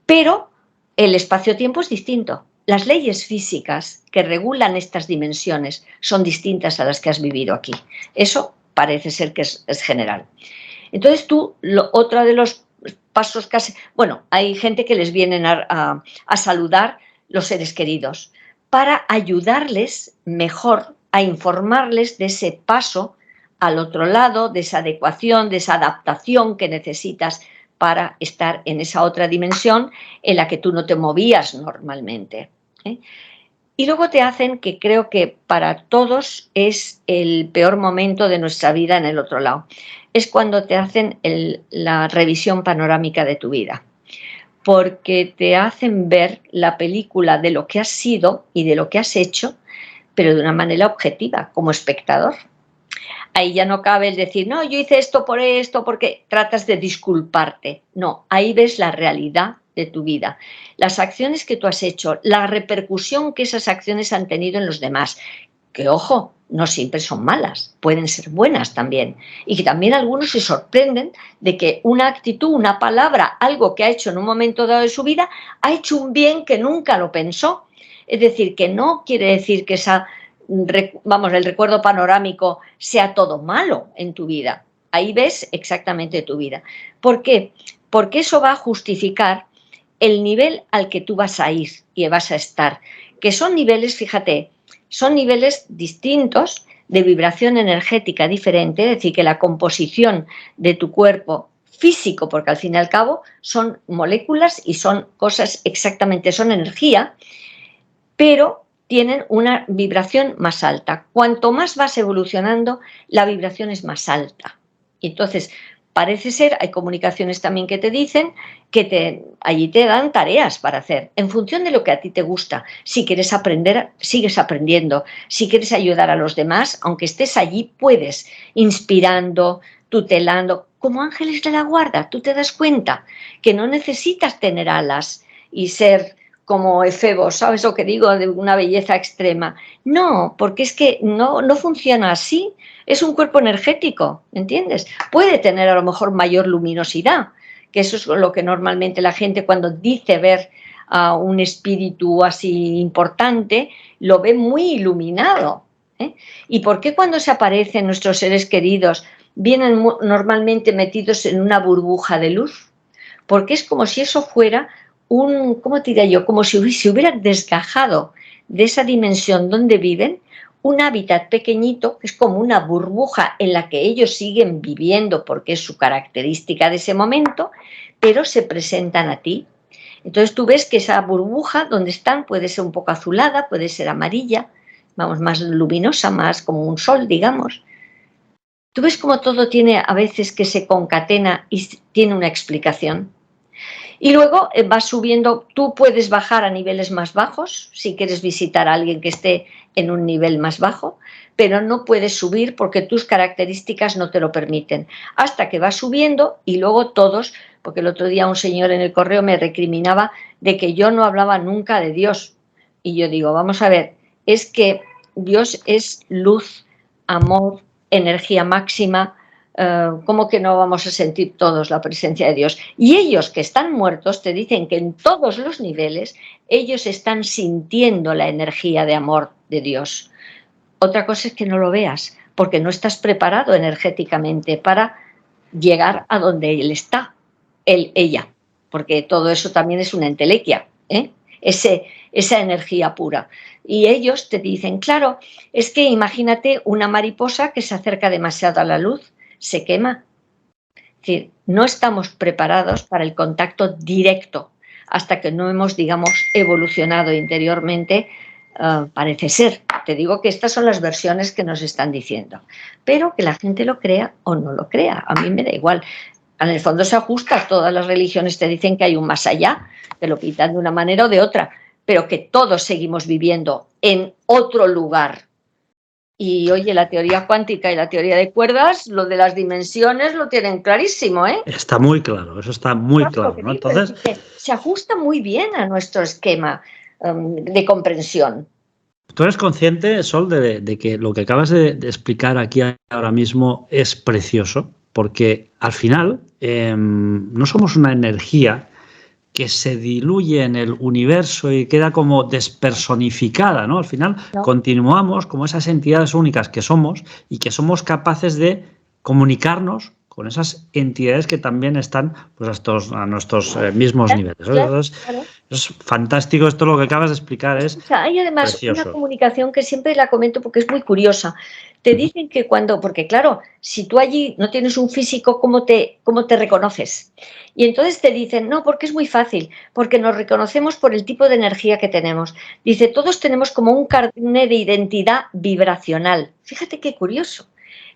pero el espacio-tiempo es distinto. Las leyes físicas que regulan estas dimensiones son distintas a las que has vivido aquí. Eso parece ser que es general. Entonces tú, otro de los pasos casi... Bueno, hay gente que les vienen a saludar los seres queridos para ayudarles mejor a informarles de ese paso al otro lado, de esa adecuación, de esa adaptación que necesitas para estar en esa otra dimensión en la que tú no te movías normalmente. Y luego te hacen, que creo que para todos es el peor momento de nuestra vida en el otro lado, es cuando te hacen la revisión panorámica de tu vida, porque te hacen ver la película de lo que has sido y de lo que has hecho, pero de una manera objetiva, como espectador. Ahí ya no cabe el decir, no, yo hice esto, porque tratas de disculparte. No, ahí ves la realidad de tu vida, las acciones que tú has hecho, la repercusión que esas acciones han tenido en los demás, que ojo, no siempre son malas, pueden ser buenas también, y que también algunos se sorprenden de que una actitud, una palabra, algo que ha hecho en un momento dado de su vida, ha hecho un bien que nunca lo pensó. Es decir, que no quiere decir que el recuerdo panorámico sea todo malo en tu vida. Ahí ves exactamente tu vida. ¿Por qué? Porque eso va a justificar el nivel al que tú vas a ir y vas a estar, que son niveles, fíjate, son niveles distintos de vibración energética diferente, es decir, que la composición de tu cuerpo físico, porque al fin y al cabo son moléculas y son cosas exactamente, son energía, pero tienen una vibración más alta. Cuanto más vas evolucionando, la vibración es más alta. Entonces, parece ser, hay comunicaciones también que te dicen que allí te dan tareas para hacer, en función de lo que a ti te gusta. Si quieres aprender, sigues aprendiendo. Si quieres ayudar a los demás, aunque estés allí, puedes, inspirando, tutelando, como ángeles de la guarda. Tú te das cuenta que no necesitas tener alas y ser como efebos, ¿sabes lo que digo? De una belleza extrema. No, porque es que no funciona así. Es un cuerpo energético, ¿entiendes? Puede tener a lo mejor mayor luminosidad, que eso es lo que normalmente la gente cuando dice ver a un espíritu así importante, lo ve muy iluminado. ¿Y por qué cuando se aparecen nuestros seres queridos vienen normalmente metidos en una burbuja de luz? Porque es como si eso fuera ¿cómo te diría yo? Como si se hubieran desgajado de esa dimensión donde viven, un hábitat pequeñito, que es como una burbuja en la que ellos siguen viviendo porque es su característica de ese momento, pero se presentan a ti. Entonces tú ves que esa burbuja donde están puede ser un poco azulada, puede ser amarilla, más luminosa, más como un sol, digamos. Tú ves como todo tiene a veces que se concatena y tiene una explicación. Y luego vas subiendo, tú puedes bajar a niveles más bajos si quieres visitar a alguien que esté en un nivel más bajo, pero no puedes subir porque tus características no te lo permiten. Hasta que vas subiendo y luego todos, porque el otro día un señor en el correo me recriminaba de que yo no hablaba nunca de Dios. Y yo digo, vamos a ver, es que Dios es luz, amor, energía máxima. ¿Cómo que no vamos a sentir todos la presencia de Dios? Y ellos que están muertos te dicen que en todos los niveles ellos están sintiendo la energía de amor de Dios. Otra cosa es que no lo veas, porque no estás preparado energéticamente para llegar a donde Él está, ella, porque todo eso también es una entelequia, esa energía pura. Y ellos te dicen, claro, es que imagínate una mariposa que se acerca demasiado a la luz, se quema. Es decir, no estamos preparados para el contacto directo hasta que no hemos, digamos, evolucionado interiormente, parece ser. Te digo que estas son las versiones que nos están diciendo, pero que la gente lo crea o no lo crea, a mí me da igual. En el fondo se ajusta, todas las religiones te dicen que hay un más allá, te lo pintan de una manera o de otra, pero que todos seguimos viviendo en otro lugar. Y oye, la teoría cuántica y la teoría de cuerdas, lo de las dimensiones lo tienen clarísimo, ¿eh? Está muy claro, eso está muy claro, ¿no? Entonces, se ajusta muy bien a nuestro esquema. de comprensión. ¿Tú eres consciente, Sol, de que lo que acabas de explicar aquí ahora mismo es precioso? Porque al final no somos una energía que se diluye en el universo y queda como despersonificada, ¿no? Al final continuamos como esas entidades únicas que somos y que somos capaces de comunicarnos con esas entidades que también están pues, a nuestros mismos niveles. Es fantástico esto, lo que acabas de explicar es hay además precioso. Una comunicación que siempre la comento porque es muy curiosa. Te dicen que porque claro, si tú allí no tienes un físico, ¿cómo te reconoces? Y entonces te dicen, no, porque es muy fácil, porque nos reconocemos por el tipo de energía que tenemos. Dice, todos tenemos como un carnet de identidad vibracional. Fíjate qué curioso.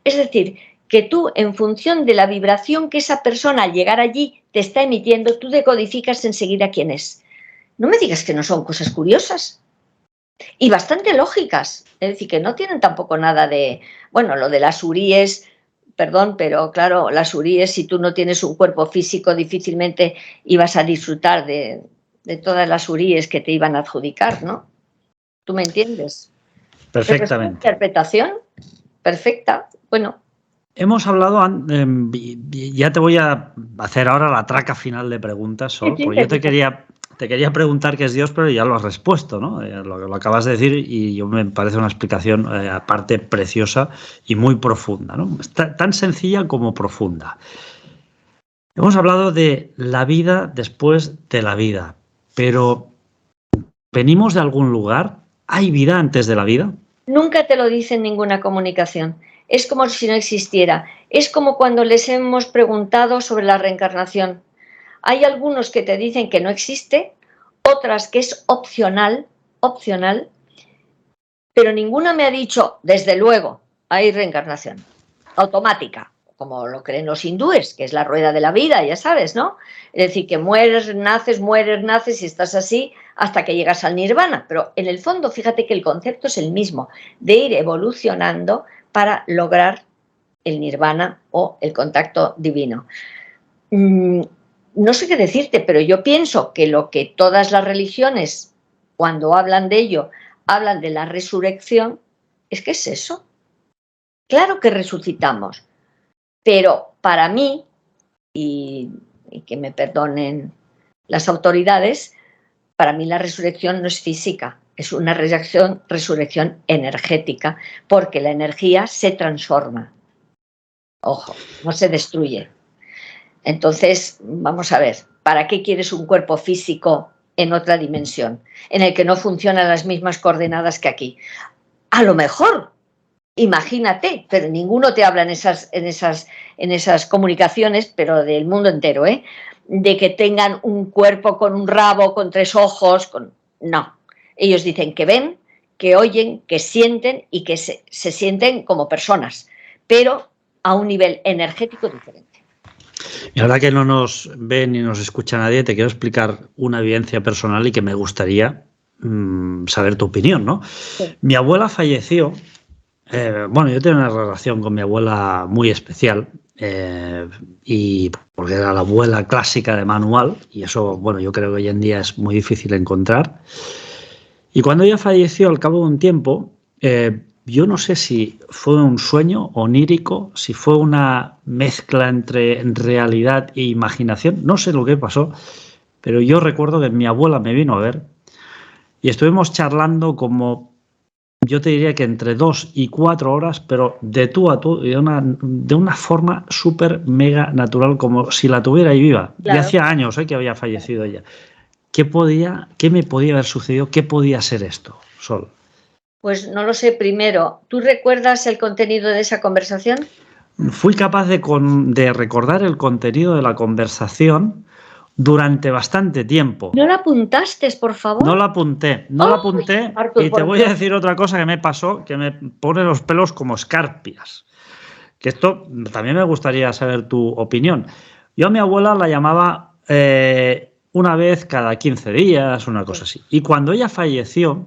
Es decir, que tú, en función de la vibración que esa persona al llegar allí te está emitiendo, tú decodificas enseguida quién es. No me digas que no son cosas curiosas y bastante lógicas, es decir, que no tienen tampoco nada de, bueno, lo de las uríes, perdón, pero claro, las uríes, si tú no tienes un cuerpo físico, difícilmente ibas a disfrutar de todas las uríes que te iban a adjudicar, ¿no? ¿Tú me entiendes? Perfectamente. Pero es una interpretación perfecta, bueno. Hemos hablado, ya te voy a hacer ahora la traca final de preguntas, Sol, porque yo te quería preguntar qué es Dios, pero ya lo has respuesto, ¿no? Lo acabas de decir y me parece una explicación aparte preciosa y muy profunda, ¿no? Tan sencilla como profunda. Hemos hablado de la vida después de la vida, pero ¿venimos de algún lugar? ¿Hay vida antes de la vida? Nunca te lo dice en ninguna comunicación. Es como si no existiera. Es como cuando les hemos preguntado sobre la reencarnación. Hay algunos que te dicen que no existe, otras que es opcional, pero ninguna me ha dicho, desde luego, hay reencarnación automática, como lo creen los hindúes, que es la rueda de la vida, ya sabes, ¿no? Es decir, que mueres, naces y estás así hasta que llegas al nirvana. Pero en el fondo, fíjate que el concepto es el mismo, de ir evolucionando para lograr el nirvana o el contacto divino. No sé qué decirte, pero yo pienso que lo que todas las religiones, cuando hablan de ello, hablan de la resurrección, es que es eso. Claro que resucitamos, pero para mí, y que me perdonen las autoridades, para mí la resurrección no es física, es una resurrección energética, porque la energía se transforma. Ojo, no se destruye. Entonces, vamos a ver, ¿para qué quieres un cuerpo físico en otra dimensión, en el que no funcionan las mismas coordenadas que aquí? A lo mejor, imagínate, pero ninguno te habla en esas comunicaciones, pero del mundo entero, de que tengan un cuerpo con un rabo, con 3 ojos, no. Ellos dicen que ven, que oyen, que sienten y que se sienten como personas, pero a un nivel energético diferente. Y ahora que no nos ve ni nos escucha nadie, te quiero explicar una vivencia personal y que me gustaría saber tu opinión, ¿no? Sí. Mi abuela falleció. Bueno, yo tengo una relación con mi abuela muy especial y porque era la abuela clásica de manual y eso, bueno, yo creo que hoy en día es muy difícil encontrar. Y cuando ella falleció, al cabo de un tiempo, yo no sé si fue un sueño onírico, si fue una mezcla entre realidad e imaginación, no sé lo que pasó, pero yo recuerdo que mi abuela me vino a ver y estuvimos charlando como, yo te diría que entre 2 y 4 horas, pero de tú a tú, de una forma súper mega natural, como si la tuviera ahí viva. Claro. Y hacía años que había fallecido ella. ¿Qué me podía haber sucedido? ¿Qué podía ser esto, Sol? Pues no lo sé. Primero, ¿tú recuerdas el contenido de esa conversación? Fui capaz de recordar el contenido de la conversación durante bastante tiempo. ¿No la apuntaste, por favor? No la apunté, Artur, y te voy a decir otra cosa que me pasó, que me pone los pelos como escarpias. Que esto también me gustaría saber tu opinión. Yo a mi abuela la llamaba una vez cada 15 días, una cosa así. Y cuando ella falleció,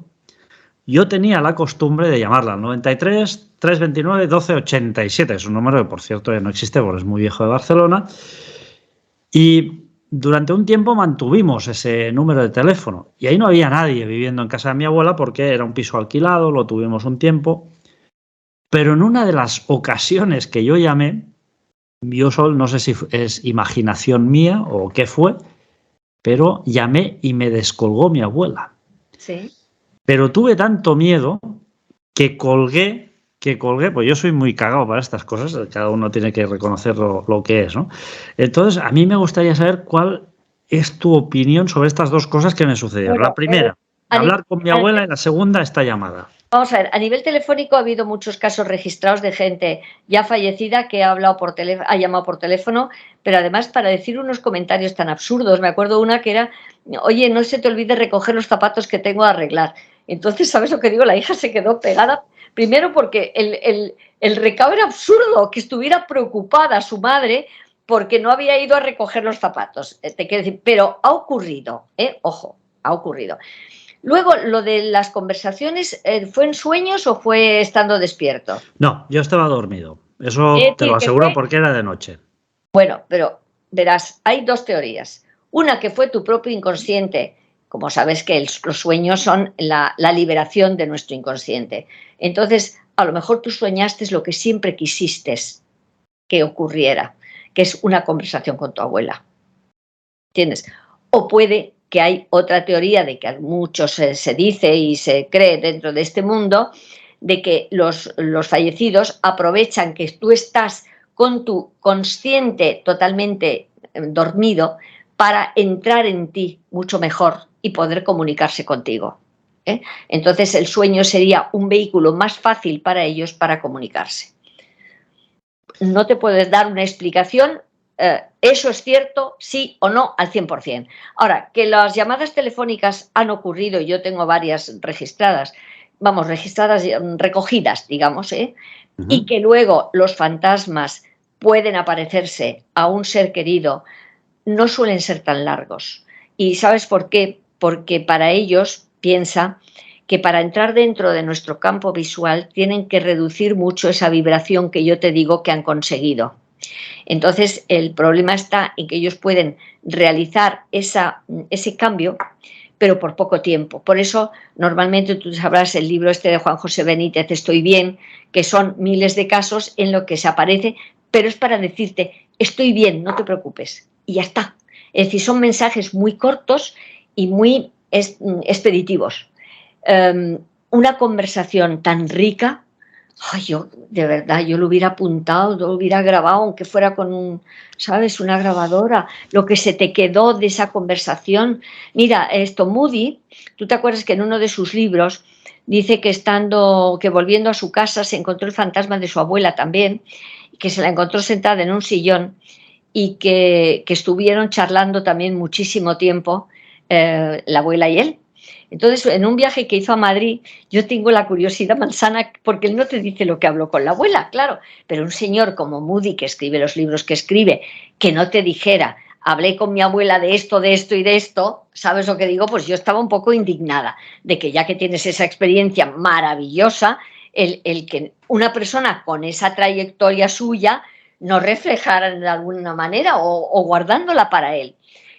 yo tenía la costumbre de llamarla al 93 329 1287. Es un número que, por cierto, ya no existe porque es muy viejo de Barcelona. Y durante un tiempo mantuvimos ese número de teléfono y ahí no había nadie viviendo en casa de mi abuela porque era un piso alquilado, lo tuvimos un tiempo, pero en una de las ocasiones que yo llamé, yo solo, no sé si es imaginación mía o qué fue, pero llamé y me descolgó mi abuela. Sí. Pero tuve tanto miedo que colgué, pues yo soy muy cagado para estas cosas, cada uno tiene que reconocer lo que es, ¿no? Entonces, a mí me gustaría saber cuál es tu opinión sobre estas dos cosas que me sucedieron. Bueno, La primera, hablar con mi abuela, y la segunda, esta llamada. Vamos a ver, a nivel telefónico ha habido muchos casos registrados de gente ya fallecida que ha hablado por teléfono, ha llamado por teléfono, pero además para decir unos comentarios tan absurdos. Me acuerdo una que era, oye, no se te olvide recoger los zapatos que tengo a arreglar. Entonces, ¿sabes lo que digo? La hija se quedó pegada, primero porque el recado era absurdo, que estuviera preocupada su madre porque no había ido a recoger los zapatos. Te quiero decir, pero ha ocurrido, ojo, ha ocurrido. Luego, lo de las conversaciones, ¿fue en sueños o fue estando despierto? No, yo estaba dormido. Eso te lo aseguro porque era de noche. Bueno, pero verás, hay dos teorías. Una que fue tu propio inconsciente. Como sabes que los sueños son la liberación de nuestro inconsciente. Entonces, a lo mejor tú soñaste lo que siempre quisiste que ocurriera, que es una conversación con tu abuela. ¿Entiendes? O puede que hay otra teoría de que mucho se dice y se cree dentro de este mundo, de que los fallecidos aprovechan que tú estás con tu consciente totalmente dormido para entrar en ti mucho mejor y poder comunicarse contigo. Entonces el sueño sería un vehículo más fácil para ellos para comunicarse. No te puedes dar una explicación. ¿Eso es cierto, sí o no, al 100%? Ahora, que las llamadas telefónicas han ocurrido, yo tengo varias registradas, recogidas, digamos, y que luego los fantasmas pueden aparecerse a un ser querido, no suelen ser tan largos. ¿Y sabes por qué? Porque para ellos piensa que para entrar dentro de nuestro campo visual tienen que reducir mucho esa vibración que yo te digo que han conseguido. Entonces, el problema está en que ellos pueden realizar ese cambio, pero por poco tiempo. Por eso, normalmente tú sabrás el libro este de Juan José Benítez, Estoy bien, que son miles de casos en los que se aparece, pero es para decirte, estoy bien, no te preocupes, y ya está. Es decir, son mensajes muy cortos y muy expeditivos. Una conversación tan rica, yo, de verdad, yo lo hubiera apuntado, lo hubiera grabado, aunque fuera con una grabadora, lo que se te quedó de esa conversación. Mira, Moody, tú te acuerdas que en uno de sus libros dice que volviendo a su casa se encontró el fantasma de su abuela también, que se la encontró sentada en un sillón y que estuvieron charlando también muchísimo tiempo, la abuela y él. Entonces, en un viaje que hizo a Madrid, yo tengo la curiosidad malsana, porque él no te dice lo que habló con la abuela, claro, pero un señor como Moody, que escribe los libros que escribe, que no te dijera, hablé con mi abuela de esto y de esto, ¿sabes lo que digo? Pues yo estaba un poco indignada de que ya que tienes esa experiencia maravillosa, el que una persona con esa trayectoria suya no reflejara de alguna manera o guardándola para él.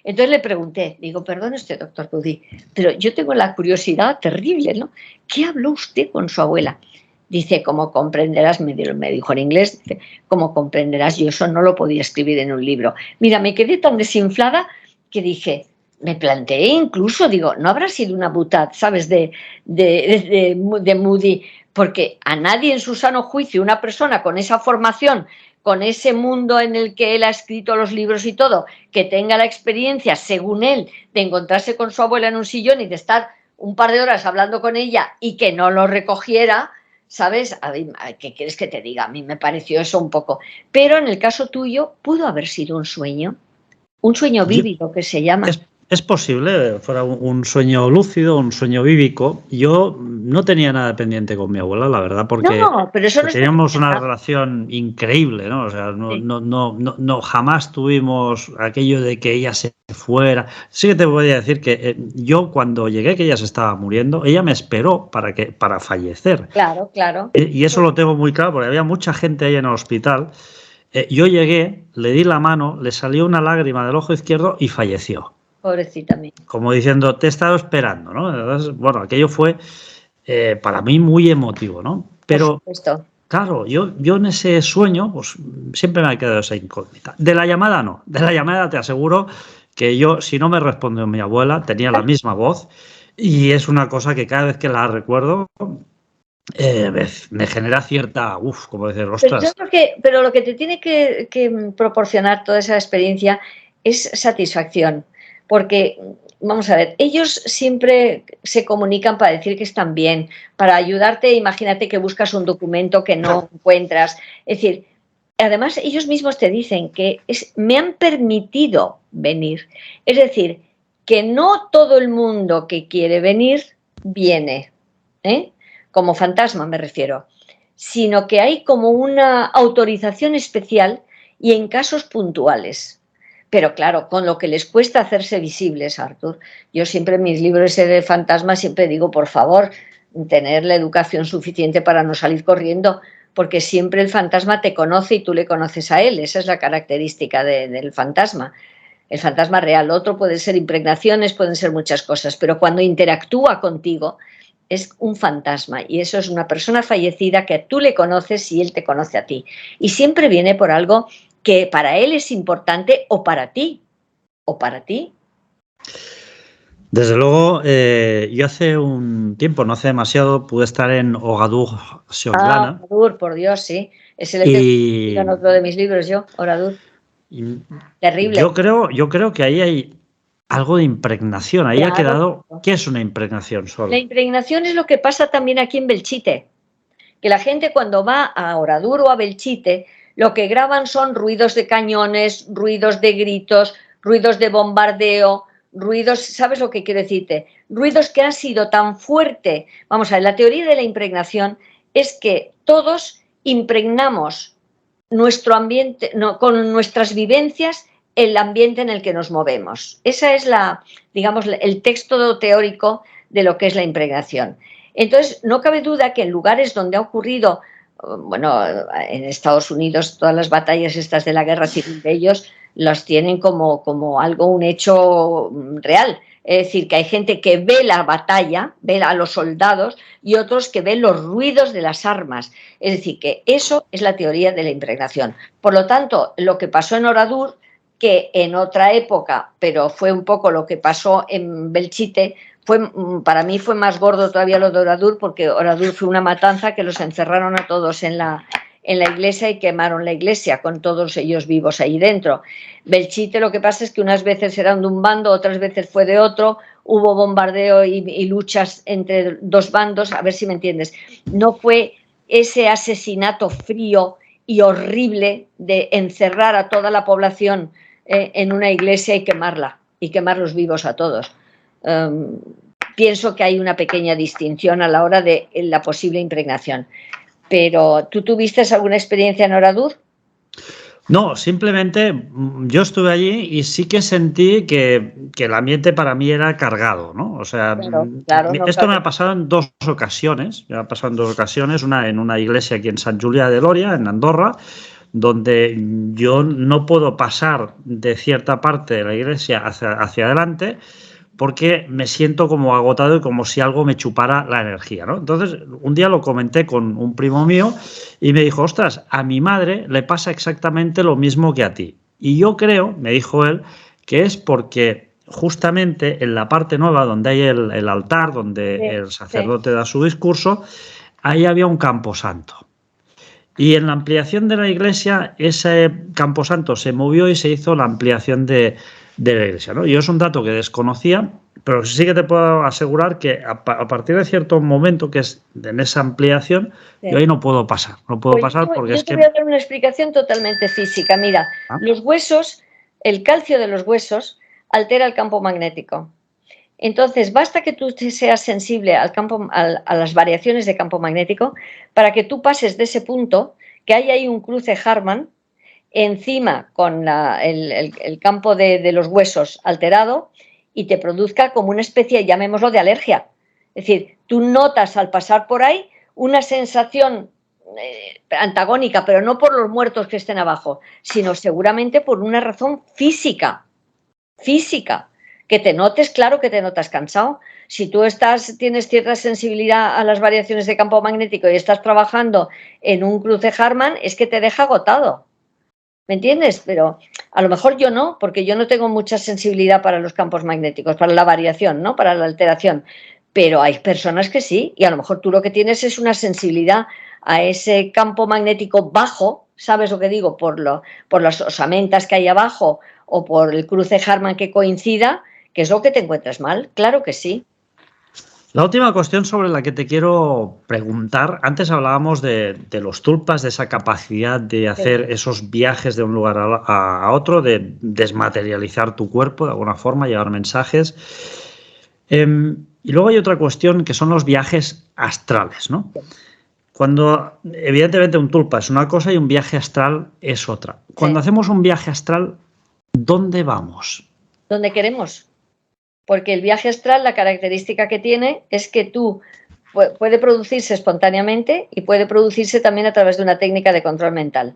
Entonces le pregunté, digo, perdone usted, doctor Moody, pero yo tengo la curiosidad terrible, ¿no? ¿Qué habló usted con su abuela? Dice, como comprenderás, me dijo en inglés, dice, como comprenderás, yo eso no lo podía escribir en un libro. Mira, me quedé tan desinflada que dije, me planteé incluso, digo, no habrá sido una butad, ¿sabes?, de Moody, porque a nadie en su sano juicio, una persona con esa formación, con ese mundo en el que él ha escrito los libros y todo, que tenga la experiencia, según él, de encontrarse con su abuela en un sillón y de estar un par de horas hablando con ella y que no lo recogiera, ¿sabes? ¿Qué quieres que te diga? A mí me pareció eso un poco. Pero en el caso tuyo, pudo haber sido un sueño vívido, que se llama. Es posible, fuera un sueño lúcido, un sueño vívico. Yo no tenía nada pendiente con mi abuela, la verdad, porque pero eso no teníamos una relación increíble, ¿no? O sea, no jamás tuvimos aquello de que ella se fuera. Sí que te voy a decir que yo cuando llegué, que ella se estaba muriendo, ella me esperó para fallecer. Claro. Y eso lo tengo muy claro, porque había mucha gente ahí en el hospital. yo llegué, le di la mano, le salió una lágrima del ojo izquierdo y falleció. Pobrecita mía. Como diciendo, te he estado esperando, ¿no? Entonces, bueno, aquello fue para mí muy emotivo, ¿no? Pero, claro, yo en ese sueño, pues siempre me ha quedado esa incógnita. De la llamada no, de la llamada te aseguro que yo, si no me respondió mi abuela, tenía la misma voz y es una cosa que cada vez que la recuerdo me genera cierta, como decir, ostras. Pero lo que te tiene que proporcionar toda esa experiencia es satisfacción, porque, vamos a ver, ellos siempre se comunican para decir que están bien, para ayudarte. Imagínate que buscas un documento que no encuentras. Es decir, además ellos mismos te dicen que me han permitido venir. Es decir, que no todo el mundo que quiere venir viene, como fantasma me refiero, sino que hay como una autorización especial y en casos puntuales. Pero claro, con lo que les cuesta hacerse visibles, Artur. Yo siempre en mis libros de fantasmas siempre digo, por favor, tener la educación suficiente para no salir corriendo, porque siempre el fantasma te conoce y tú le conoces a él. Esa es la característica del fantasma. El fantasma real. Otro puede ser impregnaciones, pueden ser muchas cosas, pero cuando interactúa contigo es un fantasma, y eso es una persona fallecida que tú le conoces y él te conoce a ti. Y siempre viene por algo que para él es importante, o para ti. Desde luego, yo hace un tiempo, no hace demasiado, pude estar en Oradour-sur-Glane. Oradour, por Dios, sí. Es el que en otro de mis libros, Oradour. Terrible. Yo creo que ahí hay algo de impregnación. Ahí ha quedado. ¿Qué es una impregnación, Sol? La impregnación es lo que pasa también aquí en Belchite. Que la gente cuando va a Oradour o a Belchite, lo que graban son ruidos de cañones, ruidos de gritos, ruidos de bombardeo, ruidos, ¿sabes lo que quiero decirte? Ruidos que han sido tan fuertes. Vamos a ver, la teoría de la impregnación es que todos impregnamos nuestro ambiente, con nuestras vivencias, el ambiente en el que nos movemos. Esa es digamos, el texto teórico de lo que es la impregnación. Entonces, no cabe duda que en lugares donde ha ocurrido, bueno, en Estados Unidos, todas las batallas estas de la guerra civil de ellos las tienen como algo, un hecho real. Es decir, que hay gente que ve la batalla, ve a los soldados, y otros que ven los ruidos de las armas. Es decir, que eso es la teoría de la impregnación. Por lo tanto, lo que pasó en Oradour, que en otra época, pero fue un poco lo que pasó en Belchite, para mí fue más gordo todavía lo de Oradour, porque Oradour fue una matanza que los encerraron a todos en la iglesia y quemaron la iglesia con todos ellos vivos ahí dentro. Belchite, lo que pasa es que unas veces eran de un bando, otras veces fue de otro, hubo bombardeo y luchas entre dos bandos, a ver si me entiendes. No fue ese asesinato frío y horrible de encerrar a toda la población en una iglesia y quemarlos vivos a todos. Pienso que hay una pequeña distinción a la hora de la posible impregnación. Pero, ¿tú tuviste alguna experiencia en Oradour? No, simplemente yo estuve allí y sí que sentí que el ambiente para mí era cargado, ¿no? O sea, esto me ha pasado en dos ocasiones. Me ha pasado en dos ocasiones, una en una iglesia aquí en Sant Julià de Lòria, en Andorra, donde yo no puedo pasar de cierta parte de la iglesia hacia adelante, porque me siento como agotado y como si algo me chupara la energía, ¿no? Entonces, un día lo comenté con un primo mío y me dijo, ostras, a mi madre le pasa exactamente lo mismo que a ti. Y yo creo, me dijo él, que es porque justamente en la parte nueva, donde hay el altar, donde el sacerdote da su discurso, ahí había un camposanto. Y en la ampliación de la iglesia, ese camposanto se movió y se hizo la ampliación de la iglesia, ¿no? Yo es un dato que desconocía, pero sí que te puedo asegurar que a partir de cierto momento, que es en esa ampliación, yo ahí no puedo pasar. No puedo pasar porque yo te voy a dar una explicación totalmente física. Mira, los huesos, el calcio de los huesos altera el campo magnético. Entonces, basta que tú seas sensible a las variaciones de campo magnético para que tú pases de ese punto, que hay ahí un cruce Harman, encima con el campo de los huesos alterado, y te produzca como una especie, llamémoslo, de alergia. Es decir, tú notas al pasar por ahí una sensación antagónica, pero no por los muertos que estén abajo, sino seguramente por una razón física, que te notes, claro que te notas cansado. Si tú tienes cierta sensibilidad a las variaciones de campo magnético y estás trabajando en un cruce Harman, es que te deja agotado. ¿Me entiendes? Pero a lo mejor yo no, porque yo no tengo mucha sensibilidad para los campos magnéticos, para la variación, ¿no? Para la alteración. Pero hay personas que sí, y a lo mejor tú lo que tienes es una sensibilidad a ese campo magnético bajo, ¿sabes lo que digo? Por las osamentas que hay abajo o por el cruce Harman que coincida, que es lo que te encuentras mal. Claro que sí. La última cuestión sobre la que te quiero preguntar, antes hablábamos de los tulpas, de esa capacidad de hacer esos viajes de un lugar a otro, de desmaterializar tu cuerpo de alguna forma, llevar mensajes. Y luego hay otra cuestión que son los viajes astrales, ¿no? Cuando, evidentemente, un tulpa es una cosa y un viaje astral es otra. Cuando hacemos un viaje astral, ¿dónde vamos? Donde queremos. Porque el viaje astral, la característica que tiene es que puede producirse espontáneamente y puede producirse también a través de una técnica de control mental.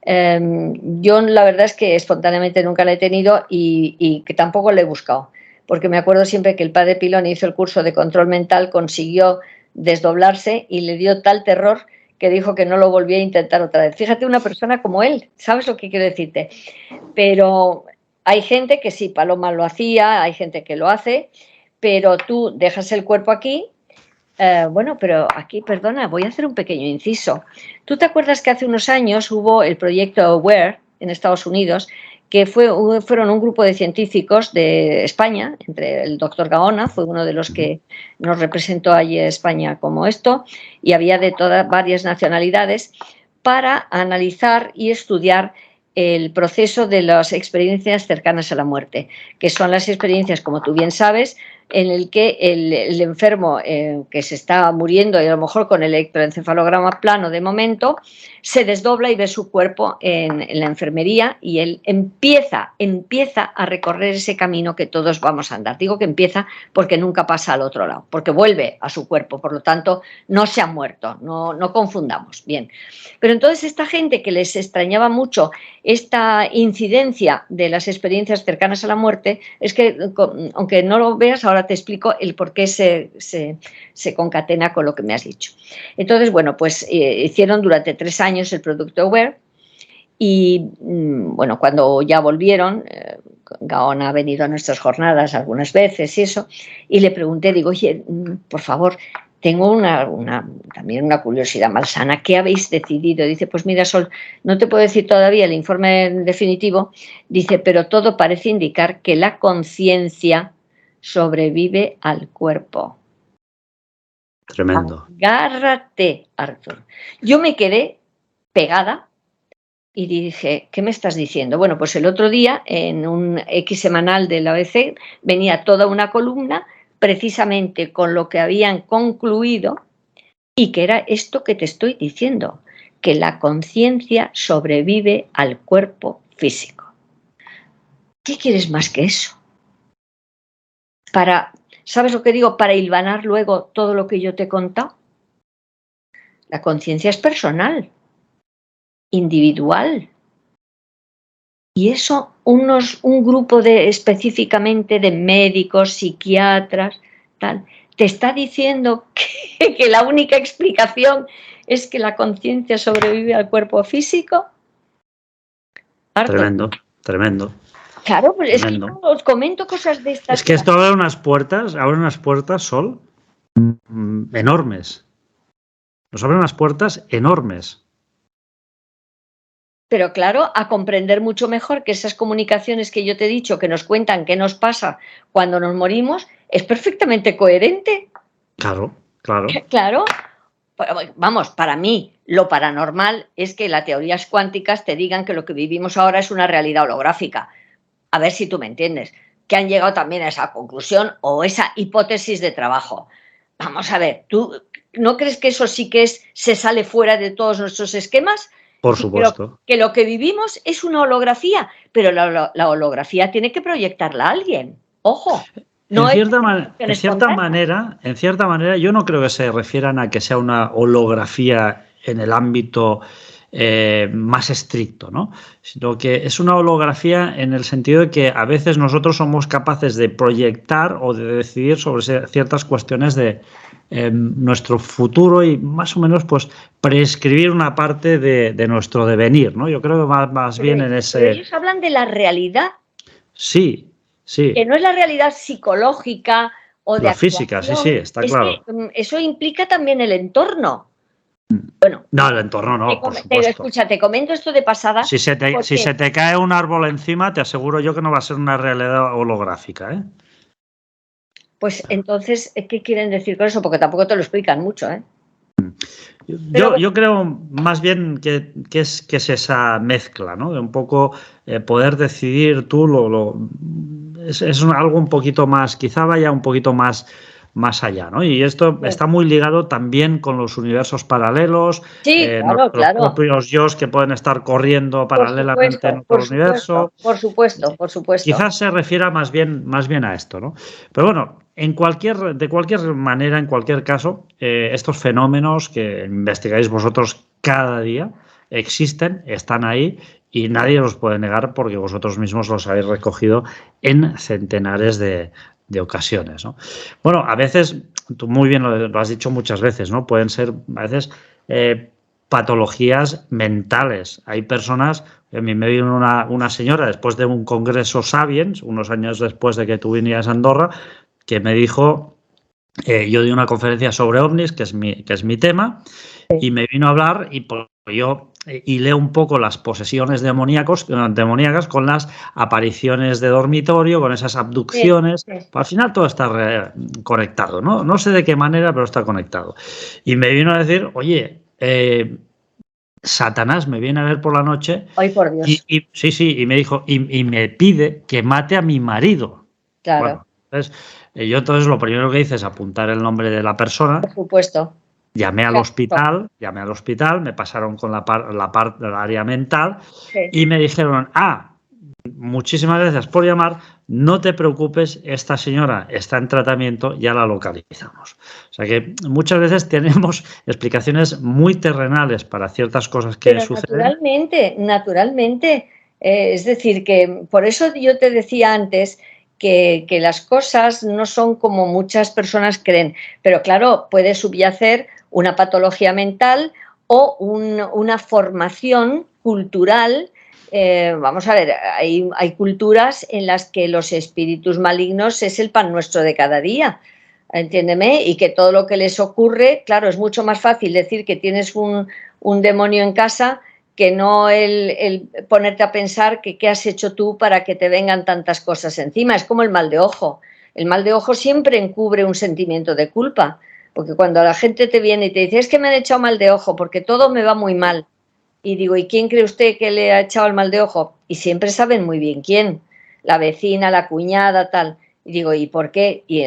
Yo la verdad es que espontáneamente nunca la he tenido y que tampoco la he buscado, porque me acuerdo siempre que el padre Pilón hizo el curso de control mental, consiguió desdoblarse y le dio tal terror que dijo que no lo volvía a intentar otra vez. Fíjate, una persona como él, ¿sabes lo que quiero decirte? Pero hay gente que sí, Paloma lo hacía, hay gente que lo hace, pero tú dejas el cuerpo aquí. Bueno, pero aquí, perdona, voy a hacer un pequeño inciso. ¿Tú te acuerdas que hace unos años hubo el proyecto AWARE en Estados Unidos, que fueron un grupo de científicos de España, entre el doctor Gaona, fue uno de los que nos representó allí en España como esto, y había de varias nacionalidades, para analizar y estudiar el proceso de las experiencias cercanas a la muerte, que son las experiencias, como tú bien sabes, en el que el enfermo que se está muriendo y a lo mejor con el electroencefalograma plano de momento, se desdobla y ve su cuerpo en la enfermería y él empieza a recorrer ese camino que todos vamos a andar. Digo que empieza porque nunca pasa al otro lado, porque vuelve a su cuerpo, por lo tanto no se ha muerto, no confundamos. Bien, pero entonces esta gente que les extrañaba mucho esta incidencia de las experiencias cercanas a la muerte, es que aunque no lo veas, ahora te explico el por qué se concatena con lo que me has dicho. Entonces, bueno, pues hicieron durante 3 años el producto AWARE y, bueno, cuando ya volvieron, Gaona ha venido a nuestras jornadas algunas veces y eso, y le pregunté, digo, oye, por favor, tengo también una curiosidad malsana, ¿qué habéis decidido? Dice, pues mira, Sol, no te puedo decir todavía el informe definitivo, dice, pero todo parece indicar que la conciencia sobrevive al cuerpo. Tremendo. Agárrate, Arthur. Yo me quedé pegada y dije, ¿qué me estás diciendo? Bueno, pues el otro día, en un X semanal de la ABC, venía toda una columna precisamente con lo que habían concluido y que era esto que te estoy diciendo, que la conciencia sobrevive al cuerpo físico. ¿Qué quieres más que eso? ¿Sabes lo que digo? Para hilvanar luego todo lo que yo te he contado. La conciencia es personal, individual. Y eso un grupo específicamente de médicos, psiquiatras, tal, te está diciendo que la única explicación es que la conciencia sobrevive al cuerpo físico. Arthur. Tremendo, tremendo. Claro, pues tremendo. Es que os comento cosas de estas. Es que esto abre unas puertas, Sol, enormes. Nos abre unas puertas enormes. Pero claro, a comprender mucho mejor que esas comunicaciones que yo te he dicho, que nos cuentan qué nos pasa cuando nos morimos, es perfectamente coherente. Claro, claro. Claro. Vamos, para mí, lo paranormal es que las teorías cuánticas te digan que lo que vivimos ahora es una realidad holográfica. A ver si tú me entiendes. Que han llegado también a esa conclusión o esa hipótesis de trabajo. Vamos a ver, ¿tú no crees que eso sí que se sale fuera de todos nuestros esquemas? Por supuesto. Que lo que vivimos es una holografía, pero la holografía tiene que proyectarla a alguien. Ojo. No en cierta manera, yo no creo que se refieran a que sea una holografía en el ámbito más estricto, ¿no? Sino que es una holografía en el sentido de que a veces nosotros somos capaces de proyectar o de decidir sobre ciertas cuestiones de nuestro futuro y más o menos pues prescribir una parte de nuestro devenir, ¿no? Yo creo que más bien en ese... Pero ellos hablan de la realidad. Sí, sí. Que no es la realidad psicológica o de la física, sí, está claro. Que eso implica también el entorno. Bueno, no, el entorno no, por supuesto. Escucha, te comento esto de pasada. Si se te cae un árbol encima, te aseguro yo que no va a ser una realidad holográfica, ¿eh? Pues entonces, ¿qué quieren decir con eso? Porque tampoco te lo explican mucho, ¿eh? Yo creo más bien que es esa mezcla, ¿no? De un poco poder decidir tú es algo un poquito más, quizá vaya un poquito más allá, ¿no? Y esto está muy ligado también con los universos paralelos, sí, los propios yos que pueden estar corriendo paralelamente en otro universo. Por supuesto. Quizás se refiera más bien a esto, ¿no? Pero bueno, de cualquier manera, en cualquier caso, estos fenómenos que investigáis vosotros cada día existen, están ahí y nadie los puede negar porque vosotros mismos los habéis recogido en centenares de ocasiones, ¿no? Bueno, a veces, tú muy bien lo has dicho muchas veces, ¿no? Pueden ser a veces patologías mentales. Hay personas, a mí me vino una señora después de un congreso Sapiens, unos años después de que tú vinieras a Andorra, que me dijo, yo di una conferencia sobre ovnis, que es mi tema, y me vino a hablar y pues yo hilé un poco las posesiones demoníacas con las apariciones de dormitorio, con esas abducciones. Al final todo está conectado, ¿no? No sé de qué manera, pero está conectado. Y me vino a decir, oye, Satanás me viene a ver por la noche. ¡Ay, por Dios! Y me dijo, y me pide que mate a mi marido. Claro. Bueno, entonces lo primero que hice es apuntar el nombre de la persona. Por supuesto. Llamé al hospital, me pasaron con la parte del área mental y me dijeron, muchísimas gracias por llamar, no te preocupes, esta señora está en tratamiento, ya la localizamos. O sea que muchas veces tenemos explicaciones muy terrenales para ciertas cosas que suceden. Naturalmente. Es decir, que por eso yo te decía antes que las cosas no son como muchas personas creen, pero claro, puede subyacer una patología mental o una formación cultural. Vamos a ver, hay culturas en las que los espíritus malignos es el pan nuestro de cada día, entiéndeme, y que todo lo que les ocurre, claro, es mucho más fácil decir que tienes un demonio en casa que no el ponerte a pensar que qué has hecho tú para que te vengan tantas cosas encima. Es como el mal de ojo. El mal de ojo siempre encubre un sentimiento de culpa, porque cuando la gente te viene y te dice, es que me han echado mal de ojo porque todo me va muy mal. Y digo, ¿y quién cree usted que le ha echado el mal de ojo? Y siempre saben muy bien quién. La vecina, la cuñada, tal. Y digo, ¿y por qué? Y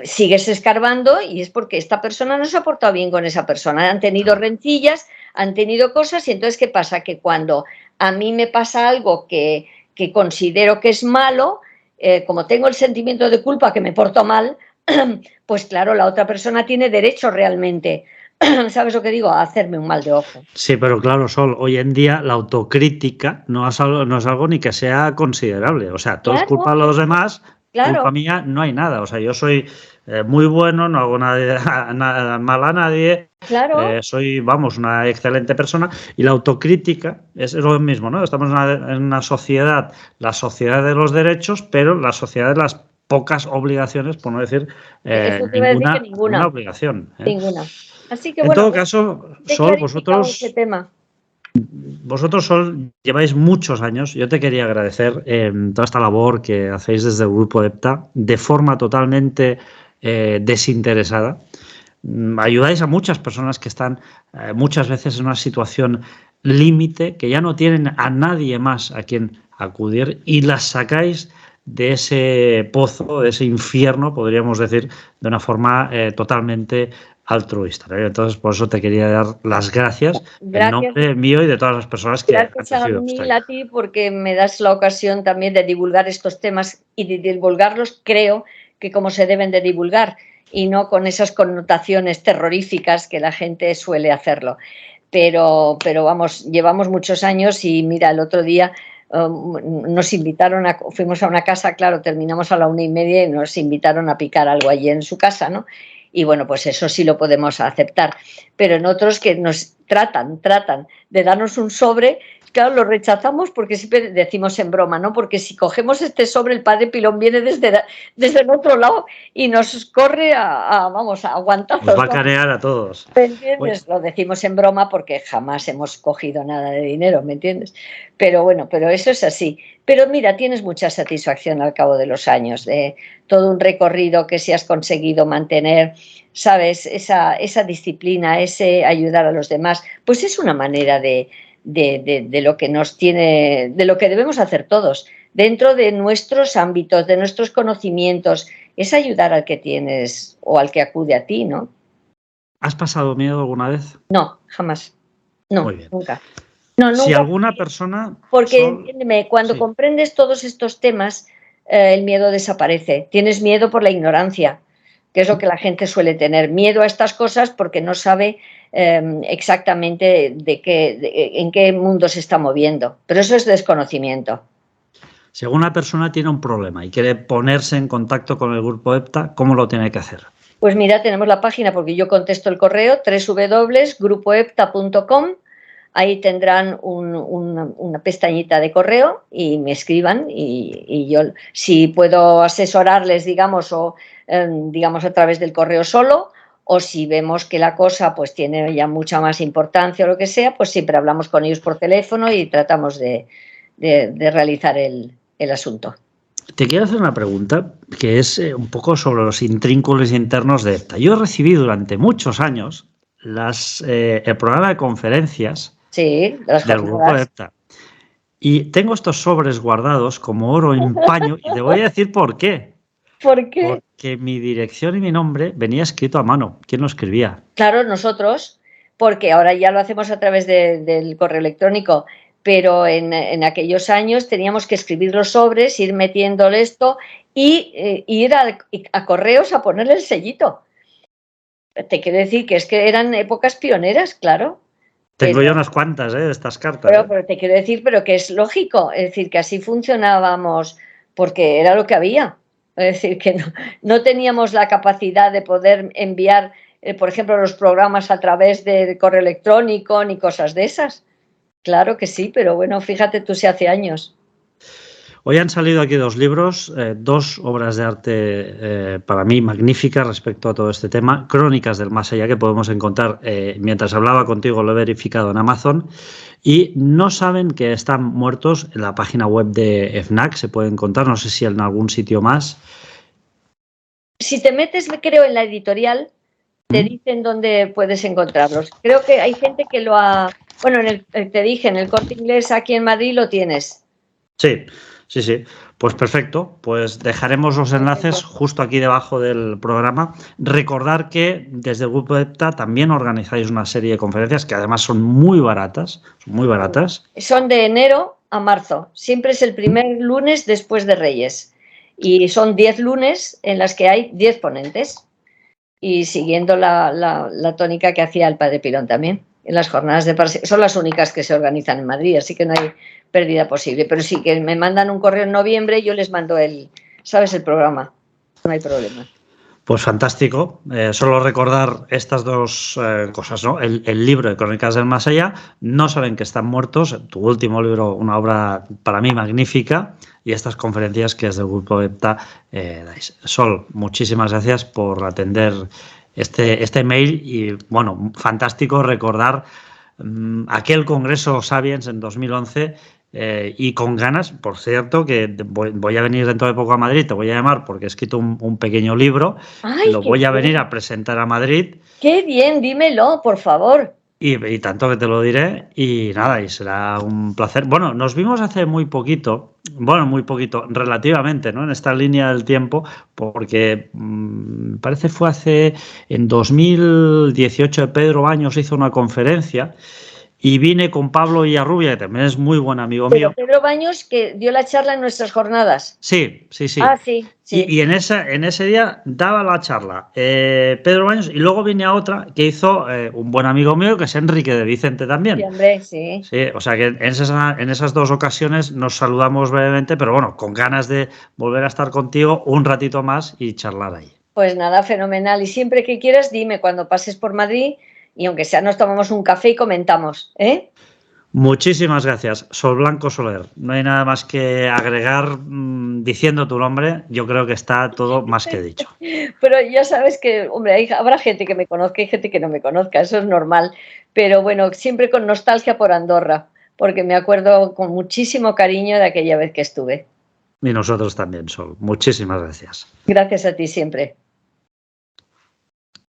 sigues escarbando y es porque esta persona no se ha portado bien con esa persona. Han tenido rencillas, han tenido cosas y entonces, ¿qué pasa? Que cuando a mí me pasa algo que considero que es malo, como tengo el sentimiento de culpa que me porto mal, pues claro, la otra persona tiene derecho realmente, ¿sabes lo que digo?, a hacerme un mal de ojo. Sí, pero claro, Sol, hoy en día la autocrítica no es algo ni que sea considerable. O sea, todo es culpa de los demás, culpa mía no hay nada. O sea, yo soy muy bueno, no hago nada mal a nadie, soy, una excelente persona. Y la autocrítica es lo mismo, ¿no? Estamos en una sociedad, la sociedad de los derechos, pero la sociedad de las pocas obligaciones, por no decir ninguna obligación. Ninguna. Así que, en todo caso, Sol, vosotros, Sol, lleváis muchos años. Yo te quería agradecer toda esta labor que hacéis desde el Grupo EPTA de forma totalmente desinteresada. Ayudáis a muchas personas que están muchas veces en una situación límite, que ya no tienen a nadie más a quien acudir y las sacáis de ese pozo, de ese infierno, podríamos decir, de una forma totalmente altruista. Entonces, por eso te quería dar las gracias en nombre mío y de todas las personas que han recibido. Gracias a ti porque me das la ocasión también de divulgar estos temas y de divulgarlos, creo que como se deben de divulgar y no con esas connotaciones terroríficas que la gente suele hacerlo. pero vamos, llevamos muchos años y mira, el otro día nos invitaron, fuimos a una casa, claro, terminamos a la 1:30 y nos invitaron a picar algo allí en su casa, ¿no? Y bueno, pues eso sí lo podemos aceptar, pero en otros que nos tratan de darnos un sobre, claro, lo rechazamos porque siempre decimos en broma, ¿no? Porque si cogemos este sobre, el padre Pilón viene desde el otro lado y nos corre vamos, a aguantazos. Nos va a carear a todos. ¿Me entiendes? Lo decimos en broma porque jamás hemos cogido nada de dinero, ¿me entiendes? Pero bueno, pero eso es así. Pero mira, tienes mucha satisfacción al cabo de los años, de todo un recorrido que si has conseguido mantener, ¿sabes? Esa disciplina, ese ayudar a los demás, pues es una manera de lo que nos tiene, de lo que debemos hacer todos, dentro de nuestros ámbitos, de nuestros conocimientos, es ayudar al que tienes o al que acude a ti, ¿no? ¿Has pasado miedo alguna vez? No, jamás. No, muy bien. Nunca. No, nunca. Si alguna persona... Porque, entiéndeme, cuando comprendes todos estos temas, el miedo desaparece. Tienes miedo por la ignorancia, que es lo que la gente suele tener. Miedo a estas cosas porque no sabe exactamente en qué mundo se está moviendo. Pero eso es desconocimiento. Si alguna persona tiene un problema y quiere ponerse en contacto con el Grupo EPTA, ¿cómo lo tiene que hacer? Pues mira, tenemos la página, porque yo contesto el correo, www.grupoepta.com. Ahí tendrán una pestañita de correo y me escriban y yo, si puedo asesorarles, digamos, o digamos a través del correo solo, o si vemos que la cosa pues tiene ya mucha más importancia o lo que sea, pues siempre hablamos con ellos por teléfono y tratamos de realizar el asunto. Te quiero hacer una pregunta que es un poco sobre los intrínculos internos de EPTA. Yo recibí durante muchos años el programa de conferencias del Grupo EPTA. Y tengo estos sobres guardados como oro en paño y te voy a decir por qué. ¿Por qué? Porque mi dirección y mi nombre venía escrito a mano. ¿Quién lo escribía? Claro, nosotros, porque ahora ya lo hacemos a través del correo electrónico, pero en aquellos años teníamos que escribir los sobres, ir metiéndole esto y ir a correos a ponerle el sellito. Te quiero decir que es que eran épocas pioneras, claro. Tengo yo unas cuantas de estas cartas. Pero te quiero decir, pero que es lógico, es decir, que así funcionábamos porque era lo que había. Es decir, que no teníamos la capacidad de poder enviar, por ejemplo, los programas a través de correo electrónico ni cosas de esas. Claro que sí, pero bueno, fíjate tú si hace años. Hoy han salido aquí dos libros, dos obras de arte para mí magníficas respecto a todo este tema. Crónicas del Más Allá, que podemos encontrar, mientras hablaba contigo lo he verificado en Amazon, y No saben que están muertos en la página web de FNAC, se puede encontrar, no sé si en algún sitio más. Si te metes, creo, en la editorial, te dicen dónde puedes encontrarlos. Creo que hay gente que lo ha... Bueno, te dije, en el Corte Inglés aquí en Madrid lo tienes. Sí. Pues perfecto. Pues dejaremos los enlaces justo aquí debajo del programa. Recordar que desde el Grupo EPTA también organizáis una serie de conferencias que además son muy baratas. Son de enero a marzo. Siempre es el primer lunes después de Reyes. Y son 10 lunes en las que hay 10 ponentes. Y siguiendo la tónica que hacía el padre Pilón también. En las jornadas de son las únicas que se organizan en Madrid, así que no hay pérdida posible. Pero sí que me mandan un correo en noviembre y yo les mando el programa. No hay problema. Pues fantástico. Solo recordar estas dos cosas, ¿no? El libro de Crónicas del Más Allá, No saben que están muertos, tu último libro, una obra para mí magnífica, y estas conferencias que desde el Grupo EPTA dais. Sol, muchísimas gracias por atender este mail y, bueno, fantástico recordar aquel Congreso Sapiens en 2011 y con ganas, por cierto, que voy a venir dentro de poco a Madrid, te voy a llamar porque he escrito un pequeño libro, lo voy a venir a presentar a Madrid. ¡Qué bien! Dímelo, por favor. Y tanto que te lo diré y nada, y será un placer. Bueno, nos vimos hace muy poquito, relativamente, ¿no? En esta línea del tiempo, porque parece fue en 2018 Pedro Baños hizo una conferencia y vine con Pablo Villarrubia, que también es muy buen amigo mío. Pedro Baños, que dio la charla en nuestras jornadas. Sí, sí, sí. Ah, sí, sí. Y en ese día daba la charla Pedro Baños, y luego vine a otra que hizo un buen amigo mío, que es Enrique de Vicente también. Sí, hombre, sí. Sí, o sea que en esas dos ocasiones nos saludamos brevemente, pero bueno, con ganas de volver a estar contigo un ratito más y charlar ahí. Pues nada, fenomenal. Y siempre que quieras, dime cuando pases por Madrid, y aunque sea nos tomamos un café y comentamos, ¿eh? Muchísimas gracias, Sol Blanco Soler. No hay nada más que agregar diciendo tu nombre. Yo creo que está todo más que dicho. Pero ya sabes que, hombre, habrá gente que me conozca y gente que no me conozca, eso es normal. Pero bueno, siempre con nostalgia por Andorra, porque me acuerdo con muchísimo cariño de aquella vez que estuve. Y nosotros también, Sol. Muchísimas gracias. Gracias a ti siempre.